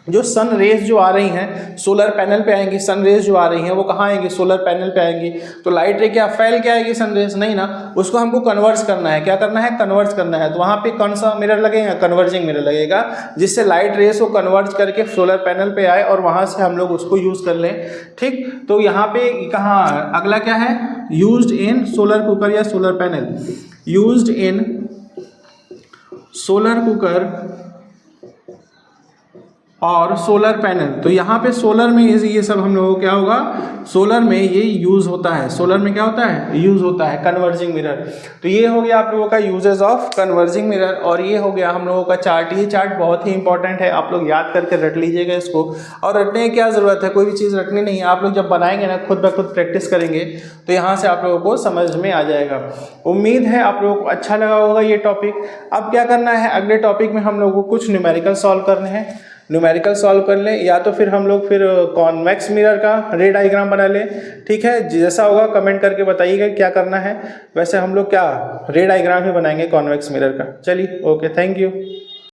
जो सन रेज जो आ रही हैं सोलर पैनल पे आएंगी, सन रेज जो आ रही हैं वो कहाँ आएंगी, सोलर पैनल पे आएंगी। तो लाइट रे क्या फैल के आएगी सन रेज, नहीं ना, उसको हमको कन्वर्ट करना है। क्या करना है, कन्वर्ट करना है। तो वहाँ पे कौन सा मिरर लगेगा, कन्वर्जिंग मिरर लगेगा, जिससे लाइट रेज को कन्वर्ट करके सोलर पैनल पे आए और वहाँ से हम लोग उसको यूज़ कर लें। ठीक, तो यहाँ पे कहाँ अगला क्या है, यूज्ड इन सोलर कुकर या solar panel, used in solar cooker और सोलर पैनल। तो यहाँ पे सोलर में ये सब हम लोगों को क्या होगा, सोलर में ये यूज़ होता है, सोलर में क्या होता है, यूज़ होता है कन्वर्जिंग मिरर। तो ये हो गया आप लोगों का यूजेस ऑफ कन्वर्जिंग मिरर, और ये हो गया हम लोगों का चार्ट। ये चार्ट बहुत ही इंपॉर्टेंट है, आप लोग याद करके रट लीजिएगा इसको। और रटने की क्या ज़रूरत है, कोई भी चीज़ रटनी नहीं है, आप लोग जब बनाएंगे ना खुद ब खुद प्रैक्टिस करेंगे तो यहाँ से आप लोगों को समझ में आ जाएगा। उम्मीद है आप लोगों को अच्छा लगा होगा ये टॉपिक। अब क्या करना है, अगले टॉपिक में हम लोगों को कुछ न्यूमेरिकल सॉल्व करने हैं, न्यूमेरिकल सॉल्व कर लें, या तो फिर हम लोग फिर कॉन्वेक्स मिरर का रे डायग्राम बना लें। ठीक है, जैसा होगा कमेंट करके बताइएगा क्या करना है। वैसे हम लोग क्या रे डायग्राम ही बनाएंगे कॉन्वेक्स मिरर का। चलिए, ओके, थैंक यू।